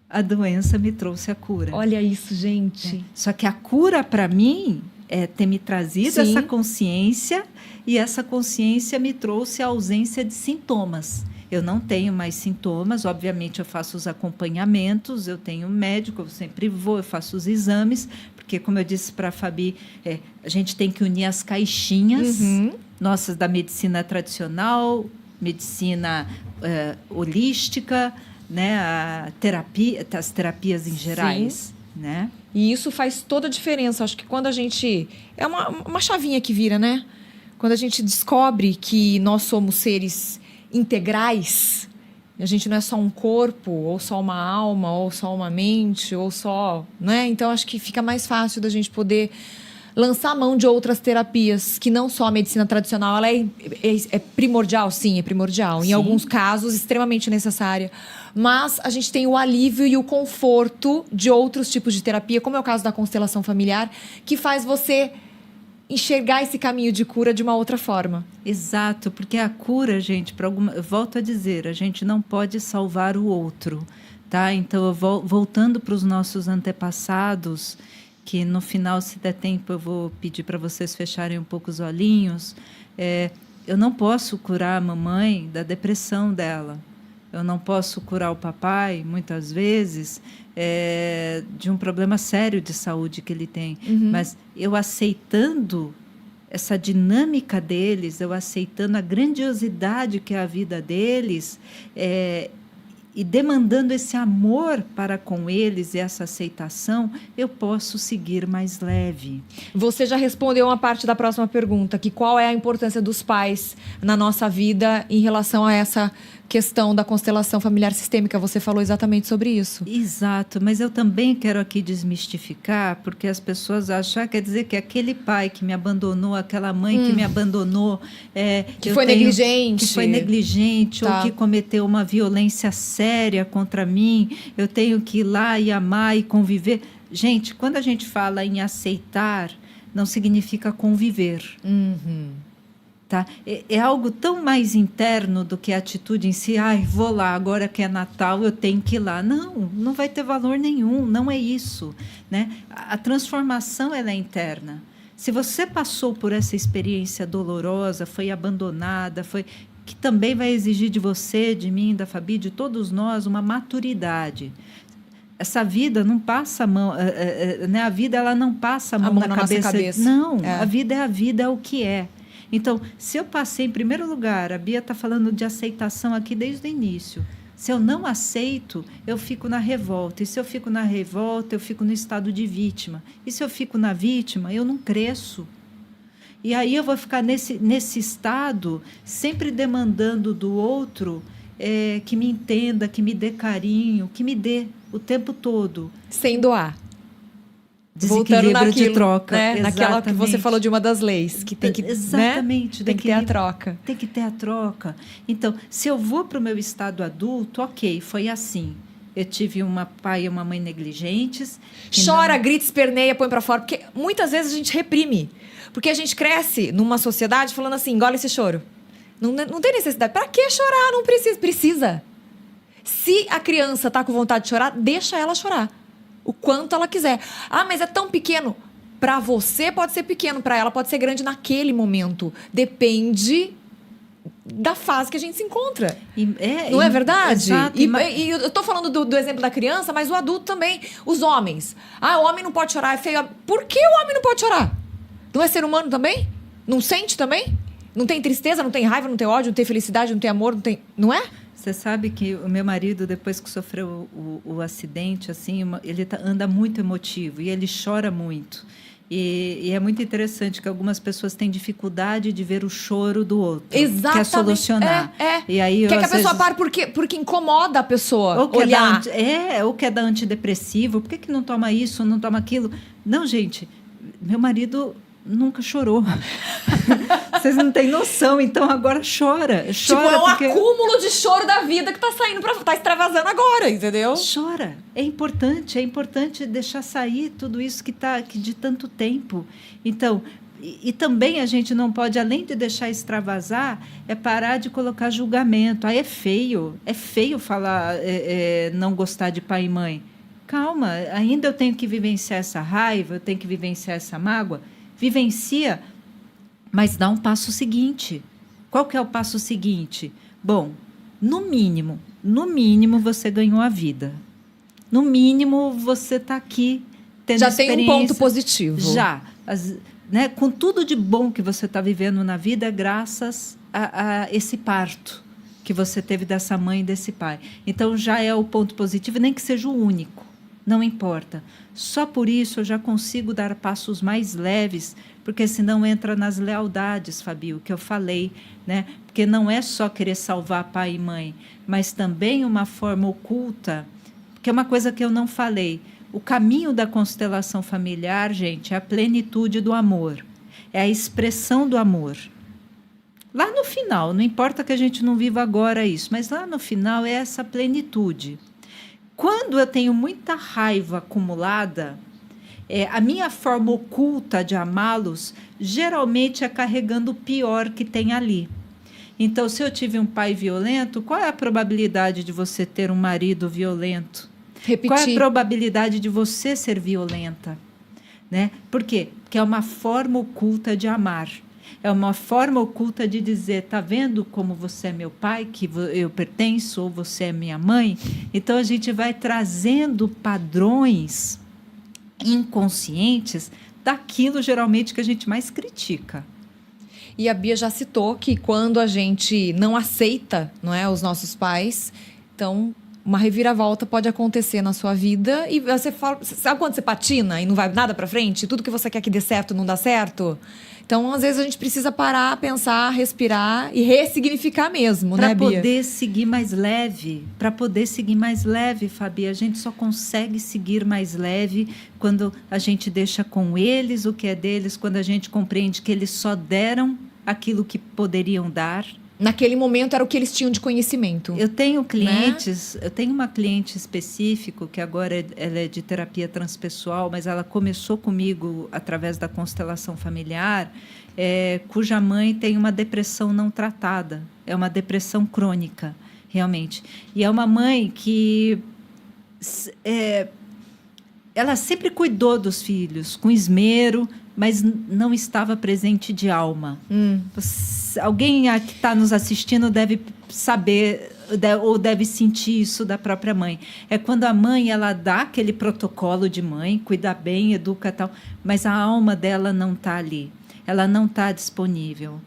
B: A doença me trouxe a cura.
C: Olha isso, gente.
B: Só que a cura, para mim, é ter me trazido
C: Sim.
B: essa consciência, e essa consciência me trouxe a ausência de sintomas. Eu não tenho mais sintomas, obviamente eu faço os acompanhamentos, eu tenho um médico, eu sempre vou, eu faço os exames, porque, como eu disse para a Fabi, a gente tem que unir as caixinhas nossas da medicina tradicional, medicina holística, né, as terapias em gerais, né?
C: E isso faz toda a diferença. Acho que quando a gente... É uma chavinha que vira, né? Quando a gente descobre que nós somos seres integrais, a gente não é só um corpo, ou só uma alma, ou só uma mente, ou só... né? Então, acho que fica mais fácil da gente poder lançar a mão de outras terapias, que não só a medicina tradicional, ela é primordial, sim, é primordial. Em alguns casos, extremamente necessária. Mas a gente tem o alívio e o conforto de outros tipos de terapia, como é o caso da constelação familiar, que faz você enxergar esse caminho de cura de uma outra forma.
B: Exato, porque a cura, gente, eu volto a dizer, a gente não pode salvar o outro, tá? Então, voltando para os nossos antepassados, que no final, se der tempo, eu vou pedir para vocês fecharem um pouco os olhinhos. Eu não posso curar a mamãe da depressão dela. Eu não posso curar o papai, muitas vezes, de um problema sério de saúde que ele tem. Mas eu aceitando essa dinâmica deles, eu aceitando a grandiosidade que é a vida deles, e demandando esse amor para com eles e essa aceitação, eu posso seguir mais leve.
C: Você já respondeu uma parte da próxima pergunta, que qual é a importância dos pais na nossa vida em relação a essa questão da constelação familiar sistêmica. Você falou exatamente sobre isso.
B: Exato, mas eu também quero aqui desmistificar, porque as pessoas acham, quer dizer que aquele pai que me abandonou, aquela mãe que me abandonou...
C: que foi negligente.
B: Que foi negligente,
C: Tá.
B: ou que cometeu uma violência séria contra mim, eu tenho que ir lá e amar e conviver. Gente, quando a gente fala em aceitar, não significa conviver. Tá? É algo tão mais interno do que a atitude em si. Vou lá, agora que é Natal, eu tenho que ir lá. Não vai ter valor nenhum, não é isso. Né? A transformação ela é interna. Se você passou por essa experiência dolorosa, foi abandonada, que também vai exigir de você, de mim, da Fabi, de todos nós, uma maturidade. Essa vida não passa a mão, né? A vida ela não passa a mão na
C: nossa cabeça.
B: Não, a vida é o que é. Então, se eu passei, em primeiro lugar, a Bia está falando de aceitação aqui desde o início. Se eu não aceito, eu fico na revolta. E se eu fico na revolta, eu fico no estado de vítima. E se eu fico na vítima, eu não cresço. E aí eu vou ficar nesse estado, sempre demandando do outro que me entenda, que me dê carinho, que me dê o tempo todo.
C: Sem doar.
B: Voltando naquilo,
C: de troca, né? Naquela que você falou de uma das leis, que tem que,
B: exatamente,
C: né? Tem que ter a troca.
B: Tem que ter a troca. Então, se eu vou para o meu estado adulto, ok, foi assim. Eu tive um pai e uma mãe negligentes.
C: Chora, grita, esperneia, põe para fora. Porque muitas vezes a gente reprime. Porque a gente cresce numa sociedade falando assim, engole esse choro. Não tem necessidade. Para que chorar? Não precisa. Precisa. Se a criança está com vontade de chorar, deixa ela chorar. O quanto ela quiser. Mas é tão pequeno. Para você pode ser pequeno, para ela pode ser grande naquele momento. Depende da fase que a gente se encontra. Não é verdade?
B: Exato.
C: E eu tô falando do exemplo da criança, mas o adulto também. Os homens. O homem não pode chorar, é feio. Por que o homem não pode chorar? Não é ser humano também? Não sente também? Não tem tristeza, não tem raiva, não tem ódio, não tem felicidade, não tem amor, não tem... Não é?
B: Você sabe que o meu marido, depois que sofreu o acidente, assim, ele anda muito emotivo e ele chora muito. E é muito interessante que algumas pessoas têm dificuldade de ver o choro do outro.
C: Exatamente.
B: Quer solucionar.
C: E aí, quer que a pessoa pare porque incomoda a pessoa olhar.
B: Ou quer dar antidepressivo. Por que não toma isso, não toma aquilo? Não, gente, meu marido nunca chorou. Vocês não têm noção, então agora chora.
C: Tipo, é um acúmulo de choro da vida que tá saindo tá extravasando agora, entendeu?
B: Chora. É importante deixar sair tudo isso que de tanto tempo. Então, e também a gente não pode, além de deixar extravasar, é parar de colocar julgamento. É feio falar não gostar de pai e mãe. Calma, ainda eu tenho que vivenciar essa raiva, eu tenho que vivenciar essa mágoa. Vivencia, mas dá um passo seguinte. Qual que é o passo seguinte? Bom, no mínimo você ganhou a vida. No mínimo você está aqui tendo experiência. Já tem um ponto
C: positivo.
B: Já. Com tudo de bom que você está vivendo na vida, é graças a esse parto que você teve dessa mãe e desse pai. Então, já é o ponto positivo, nem que seja o único. Não importa. Só por isso eu já consigo dar passos mais leves, porque senão entra nas lealdades, Fabi, o que eu falei, né? Porque não é só querer salvar pai e mãe, mas também uma forma oculta, porque é uma coisa que eu não falei. O caminho da constelação familiar, gente, é a plenitude do amor, é a expressão do amor. Lá no final, não importa que a gente não viva agora isso, mas lá no final é essa plenitude. Quando eu tenho muita raiva acumulada, a minha forma oculta de amá-los geralmente é carregando o pior que tem ali. Então, se eu tive um pai violento, qual é a probabilidade de você ter um marido violento?
C: Repetir.
B: Qual é a probabilidade de você ser violenta? Né? Por quê? Porque é uma forma oculta de amar. É uma forma oculta de dizer, tá vendo como você é meu pai, que eu pertenço, ou você é minha mãe? Então, a gente vai trazendo padrões inconscientes daquilo, geralmente, que a gente mais critica.
C: E a Bia já citou que quando a gente não aceita, não é, os nossos pais, então uma reviravolta pode acontecer na sua vida e você fala, sabe quando você patina e não vai nada para frente? Tudo que você quer que dê certo não dá certo? Então, às vezes, a gente precisa parar, pensar, respirar e ressignificar mesmo, né, Bia?
B: Para poder seguir mais leve. Para poder seguir mais leve, Fabi. A gente só consegue seguir mais leve quando a gente deixa com eles o que é deles, quando a gente compreende que eles só deram aquilo que poderiam dar.
C: Naquele momento era o que eles tinham de conhecimento.
B: Eu tenho clientes, né? Eu tenho uma cliente específica que agora ela é de terapia transpessoal, mas ela começou comigo através da constelação familiar, cuja mãe tem uma depressão não tratada, é uma depressão crônica, realmente. E é uma mãe que ela sempre cuidou dos filhos com esmero, mas não estava presente de alma. Alguém que está nos assistindo deve saber ou deve sentir isso da própria mãe. É quando a mãe ela dá aquele protocolo de mãe, cuida bem, educa tal, mas a alma dela não está ali. Ela não está disponível. O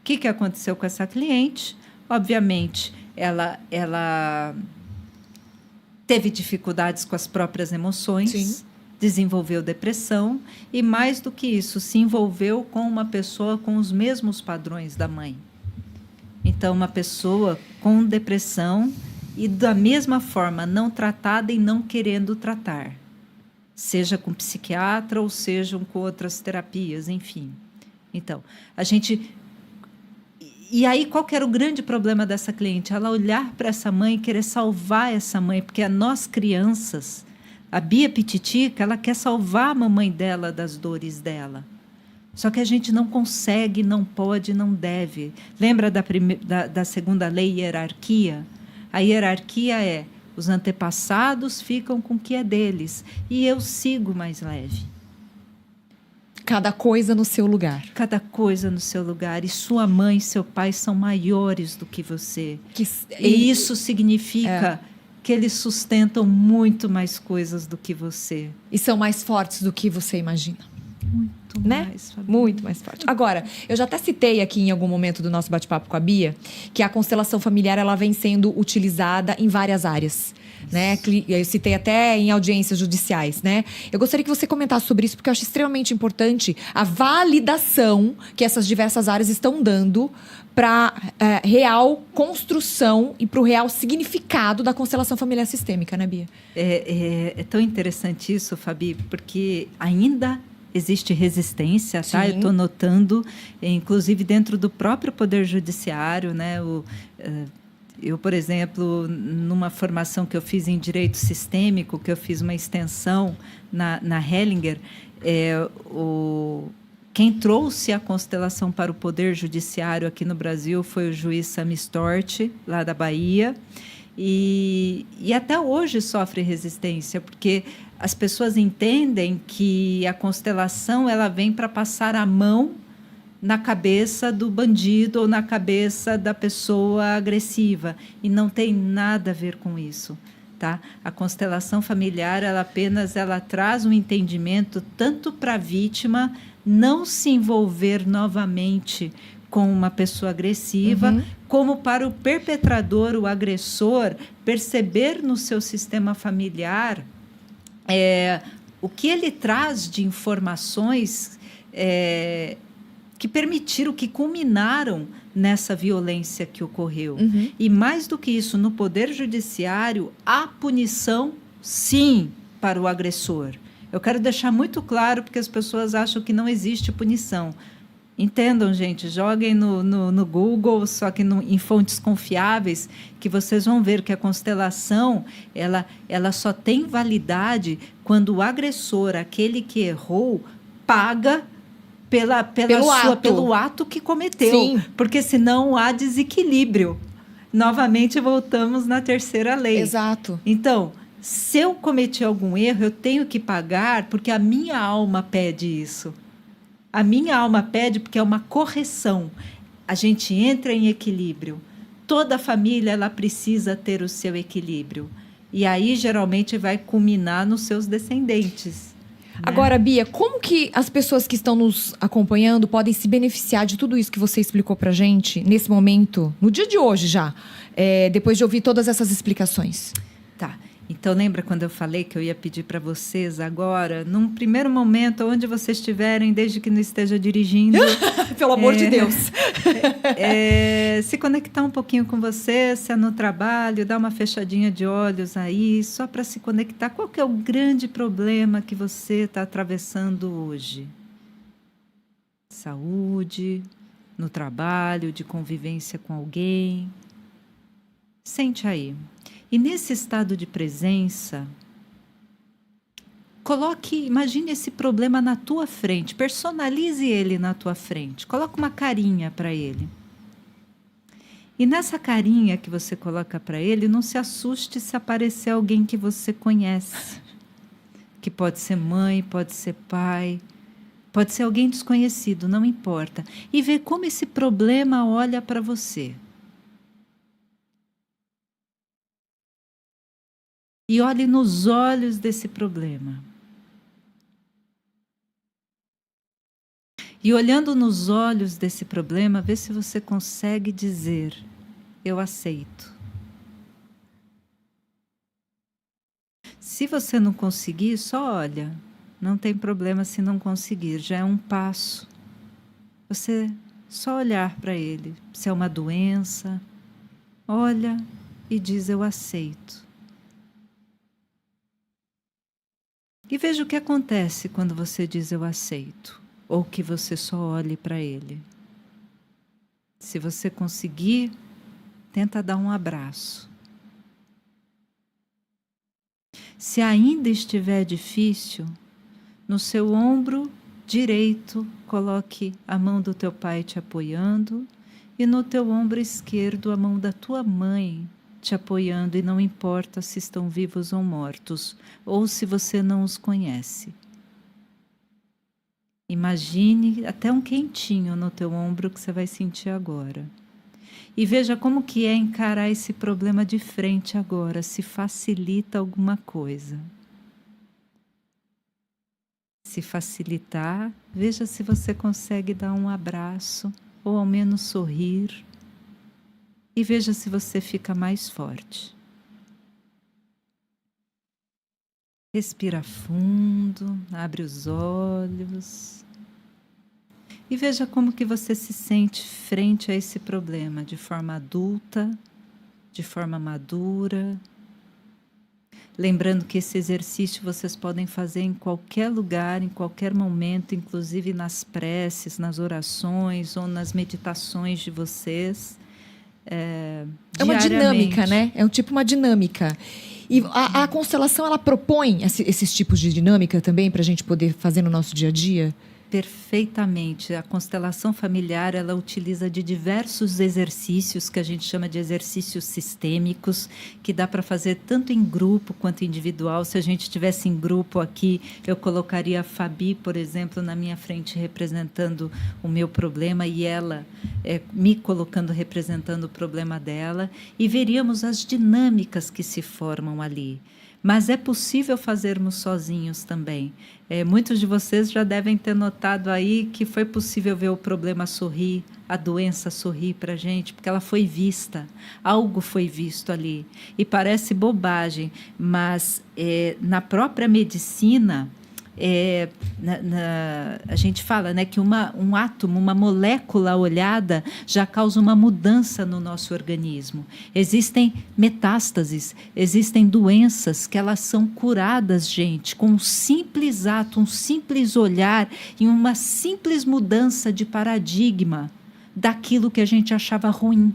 B: que aconteceu com essa cliente? Obviamente, ela teve dificuldades com as próprias emoções. Sim. Desenvolveu depressão e, mais do que isso, se envolveu com uma pessoa com os mesmos padrões da mãe. Então, uma pessoa com depressão e, da mesma forma, não tratada e não querendo tratar. Seja com psiquiatra ou sejam com outras terapias, enfim. Então, a gente... E aí, qual que era o grande problema dessa cliente? Ela olhar para essa mãe e querer salvar essa mãe, porque nós, crianças... A Bia Pititica, ela quer salvar a mamãe dela das dores dela. Só que a gente não consegue, não pode, não deve. Lembra da segunda lei, hierarquia? A hierarquia é, os antepassados ficam com o que é deles. E eu sigo mais leve.
C: Cada coisa no seu lugar.
B: Cada coisa no seu lugar. E sua mãe e seu pai são maiores do que você. E isso significa que eles sustentam muito mais coisas do que você.
C: E são mais fortes do que você imagina.
B: Muito mais, Fabi.
C: Muito mais forte. Agora, eu já até citei aqui em algum momento do nosso bate-papo com a Bia que a constelação familiar ela vem sendo utilizada em várias áreas. Né? Eu citei até em audiências judiciais, né? Eu gostaria que você comentasse sobre isso, porque eu acho extremamente importante a validação que essas diversas áreas estão dando para real construção e para o real significado da constelação familiar sistêmica, né, Bia?
B: É tão interessante isso, Fabi, porque ainda existe resistência, tá? Eu estou notando, inclusive dentro do próprio Poder Judiciário, né? Eu, por exemplo, numa formação que eu fiz em Direito Sistêmico, que eu fiz uma extensão na Hellinger, quem trouxe a constelação para o Poder Judiciário aqui no Brasil foi o juiz Sami Storti, lá da Bahia, e até hoje sofre resistência, porque as pessoas entendem que a constelação ela vem para passar a mão na cabeça do bandido ou na cabeça da pessoa agressiva. E não tem nada a ver com isso. Tá? A constelação familiar ela apenas traz um entendimento tanto para a vítima não se envolver novamente com uma pessoa agressiva, como para o perpetrador, o agressor, perceber no seu sistema familiar o que ele traz de informações que permitiram, que culminaram nessa violência que ocorreu. E mais do que isso, no Poder Judiciário, há punição, sim, para o agressor. Eu quero deixar muito claro, porque as pessoas acham que não existe punição. Entendam, gente, joguem no Google, só que em fontes confiáveis, que vocês vão ver que a constelação ela só tem validade quando o agressor, aquele que errou, paga pelo ato que cometeu. Sim. Porque senão há desequilíbrio. Novamente voltamos na terceira lei.
C: Exato.
B: Então, se eu cometi algum erro, eu tenho que pagar porque a minha alma pede isso. A minha alma pede porque é uma correção. A gente entra em equilíbrio. Toda família ela precisa ter o seu equilíbrio. E aí, geralmente, vai culminar nos seus descendentes.
C: Agora, Bia, como que as pessoas que estão nos acompanhando podem se beneficiar de tudo isso que você explicou pra gente nesse momento, no dia de hoje já, depois de ouvir todas essas explicações?
B: Tá. Então, lembra quando eu falei que eu ia pedir para vocês agora, num primeiro momento, onde vocês estiverem, desde que não esteja dirigindo...
C: Pelo amor de Deus!
B: Se conectar um pouquinho com você, se é no trabalho, dar uma fechadinha de olhos aí, só para se conectar. Qual que é o grande problema que você está atravessando hoje? Saúde, no trabalho, de convivência com alguém. Sente aí. E nesse estado de presença, imagine esse problema na tua frente, personalize ele na tua frente, coloca uma carinha para ele. E nessa carinha que você coloca para ele, não se assuste se aparecer alguém que você conhece, que pode ser mãe, pode ser pai, pode ser alguém desconhecido, não importa. E vê como esse problema olha para você. E olhe nos olhos desse problema. E olhando nos olhos desse problema, vê se você consegue dizer: eu aceito. Se você não conseguir, só olha. Não tem problema se não conseguir, já é um passo. Você só olhar para ele. Se é uma doença, olha e diz: eu aceito. E veja o que acontece quando você diz eu aceito, ou que você só olhe para ele. Se você conseguir, tenta dar um abraço. Se ainda estiver difícil, no seu ombro direito, coloque a mão do teu pai te apoiando e no teu ombro esquerdo a mão da tua mãe te apoiando, e não importa se estão vivos ou mortos, ou se você não os conhece. Imagine até um quentinho no teu ombro que você vai sentir agora. E veja como que é encarar esse problema de frente agora, se facilita alguma coisa. Se facilitar, veja se você consegue dar um abraço ou ao menos sorrir. E veja se você fica mais forte. Respira fundo, abre os olhos. E veja como que você se sente frente a esse problema, de forma adulta, de forma madura. Lembrando que esse exercício vocês podem fazer em qualquer lugar, em qualquer momento, inclusive nas preces, nas orações ou nas meditações de vocês.
C: É uma dinâmica, né? É um tipo uma dinâmica. E a constelação, ela propõe esses tipos de dinâmica também para a gente poder fazer no nosso dia a dia?
B: Perfeitamente. A constelação familiar, ela utiliza de diversos exercícios que a gente chama de exercícios sistêmicos, que dá para fazer tanto em grupo quanto individual. Se a gente estivesse em grupo aqui, eu colocaria a Fabi, por exemplo, na minha frente representando o meu problema e ela me colocando representando o problema dela, e veríamos as dinâmicas que se formam ali. Mas é possível fazermos sozinhos também. Muitos de vocês já devem ter notado aí que foi possível ver o problema sorrir, a doença sorrir para a gente, porque ela foi vista, algo foi visto ali. E parece bobagem, mas na própria medicina, a gente fala, né, que um átomo, uma molécula olhada já causa uma mudança no nosso organismo. Existem metástases, existem doenças que elas são curadas, gente, com um simples ato, um simples olhar e uma simples mudança de paradigma daquilo que a gente achava ruim.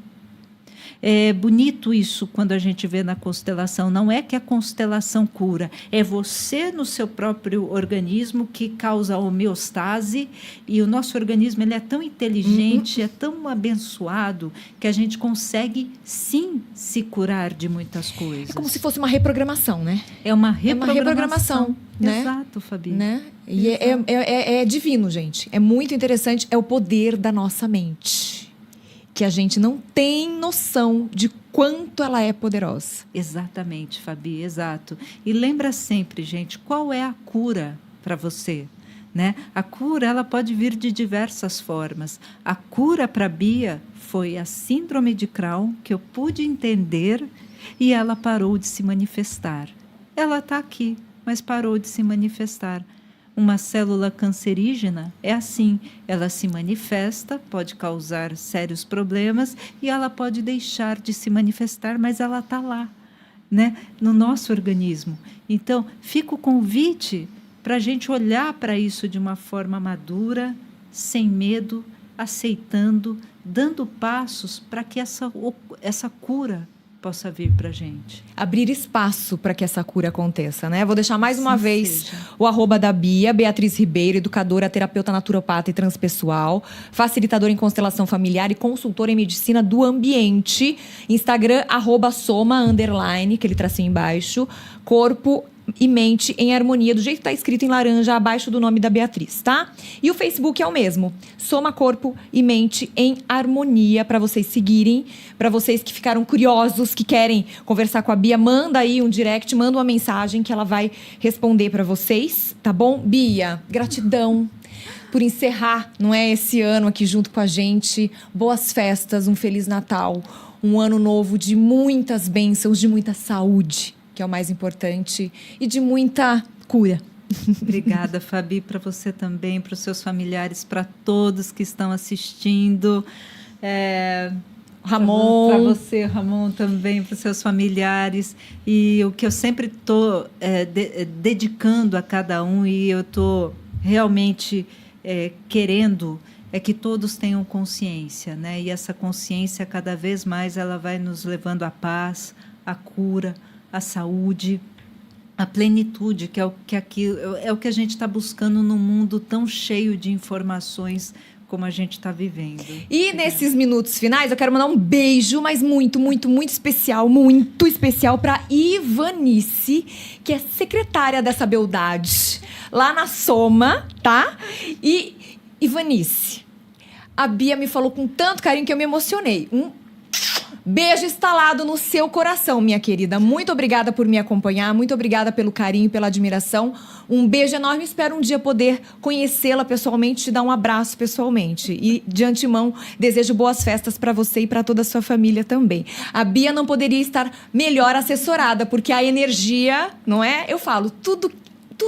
B: É bonito isso quando a gente vê na constelação. Não é que a constelação cura, é você no seu próprio organismo que causa a homeostase, e o nosso organismo ele é tão inteligente, é tão abençoado, que a gente consegue sim se curar de muitas coisas.
C: É como se fosse uma reprogramação, né?
B: É uma reprogramação.
C: Né?
B: Exato, Fabi.
C: Né? E é divino, gente. É muito interessante. É o poder da nossa mente, que a gente não tem noção de quanto ela é poderosa.
B: Exatamente, Fabi, exato. E lembra sempre, gente, qual é a cura para você? Né? A cura ela pode vir de diversas formas. A cura para a Bia foi a síndrome de Crohn, que eu pude entender, e ela parou de se manifestar. Ela está aqui, mas parou de se manifestar. Uma célula cancerígena é assim, ela se manifesta, pode causar sérios problemas e ela pode deixar de se manifestar, mas ela está lá, né, no nosso organismo. Então, fica o convite para a gente olhar para isso de uma forma madura, sem medo, aceitando, dando passos para que essa cura possa vir para a gente.
C: Abrir espaço para que essa cura aconteça, né? Vou deixar mais uma vez o @ da Bia, Beatriz Ribeiro, educadora, terapeuta naturopata e transpessoal, facilitadora em constelação familiar e consultora em medicina do ambiente. Instagram, @soma_, aquele tracinho embaixo, corpo e mente em harmonia, do jeito que está escrito em laranja abaixo do nome da Beatriz, tá? E o Facebook é o mesmo, Soma Corpo e Mente em Harmonia, para vocês seguirem. Para vocês que ficaram curiosos, que querem conversar com a Bia, manda aí um direct, manda uma mensagem que ela vai responder para vocês, tá bom? Bia, gratidão por encerrar, não é, esse ano aqui junto com a gente. Boas festas, um Feliz Natal, um ano novo de muitas bênçãos, de muita saúde, que é o mais importante, e de muita cura.
B: Obrigada, Fabi, para você também, para os seus familiares, para todos que estão assistindo.
C: Ramon.
B: Para você, Ramon, também, para os seus familiares. E o que eu sempre estou dedicando a cada um, e eu estou realmente querendo, é que todos tenham consciência, né? E essa consciência, cada vez mais, ela vai nos levando à paz, à cura, a saúde, a plenitude, que é o que a gente está buscando num mundo tão cheio de informações como a gente está vivendo.
C: E nesses minutos finais, eu quero mandar um beijo, mas muito, muito, muito especial para Ivanice, que é secretária dessa beldade, lá na Soma, tá? E Ivanice, a Bia me falou com tanto carinho que eu me emocionei. Um beijo instalado no seu coração, minha querida. Muito obrigada por me acompanhar, muito obrigada pelo carinho, pela admiração. Um beijo enorme, espero um dia poder conhecê-la pessoalmente, te dar um abraço pessoalmente. E, de antemão, desejo boas festas para você e para toda a sua família também. A Bia não poderia estar melhor assessorada, porque a energia, não é? Eu falo, tudo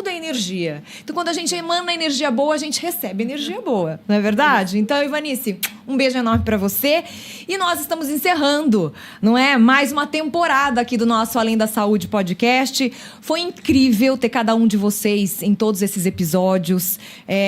C: é energia. Então, quando a gente emana energia boa, a gente recebe energia boa. Não é verdade? Então, Ivanice, um beijo enorme para você. E nós estamos encerrando, não é? Mais uma temporada aqui do nosso Além da Saúde podcast. Foi incrível ter cada um de vocês em todos esses episódios.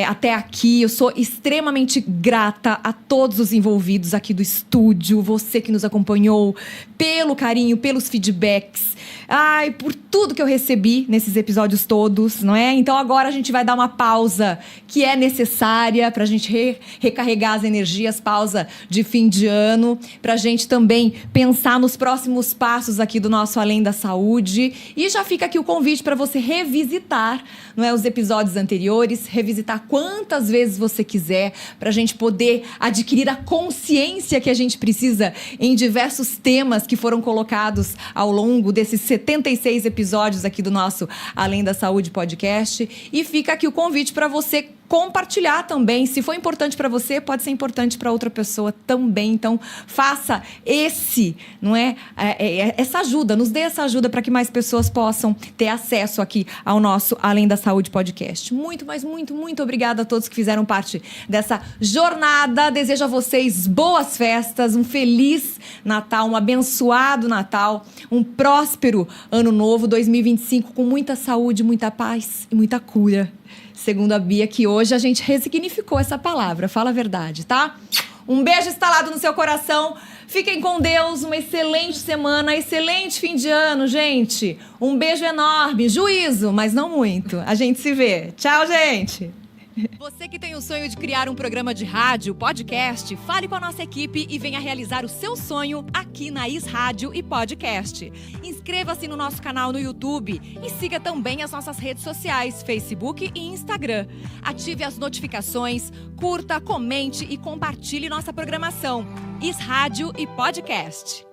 C: Até aqui, eu sou extremamente grata a todos os envolvidos aqui do estúdio. Você que nos acompanhou, pelo carinho, pelos feedbacks. Ai, por tudo que eu recebi nesses episódios todos, não é? Então agora a gente vai dar uma pausa que é necessária pra gente recarregar as energias, pausa de fim de ano, pra gente também pensar nos próximos passos aqui do nosso Além da Saúde. E já fica aqui o convite para você revisitar, não é, os episódios anteriores, revisitar quantas vezes você quiser, pra gente poder adquirir a consciência que a gente precisa em diversos temas que foram colocados ao longo desses 76 episódios aqui do nosso Além da Saúde podcast. E fica aqui o convite para você compartilhar também. Se for importante para você, pode ser importante para outra pessoa também. Então, faça essa ajuda, nos dê essa ajuda para que mais pessoas possam ter acesso aqui ao nosso Além da Saúde podcast. Muito, mas muito, muito obrigada a todos que fizeram parte dessa jornada. Desejo a vocês boas festas, um feliz Natal, um abençoado Natal, um próspero Ano Novo 2025 com muita saúde, muita paz e muita cura. Segundo a Bia, que hoje a gente ressignificou essa palavra. Fala a verdade, tá? Um beijo instalado no seu coração. Fiquem com Deus. Uma excelente semana, excelente fim de ano, gente. Um beijo enorme. Juízo, mas não muito. A gente se vê. Tchau, gente.
A: Você que tem o sonho de criar um programa de rádio, podcast, fale com a nossa equipe e venha realizar o seu sonho aqui na Is Rádio e Podcast. Inscreva-se no nosso canal no YouTube e siga também as nossas redes sociais, Facebook e Instagram. Ative as notificações, curta, comente e compartilhe nossa programação. Is Rádio e Podcast.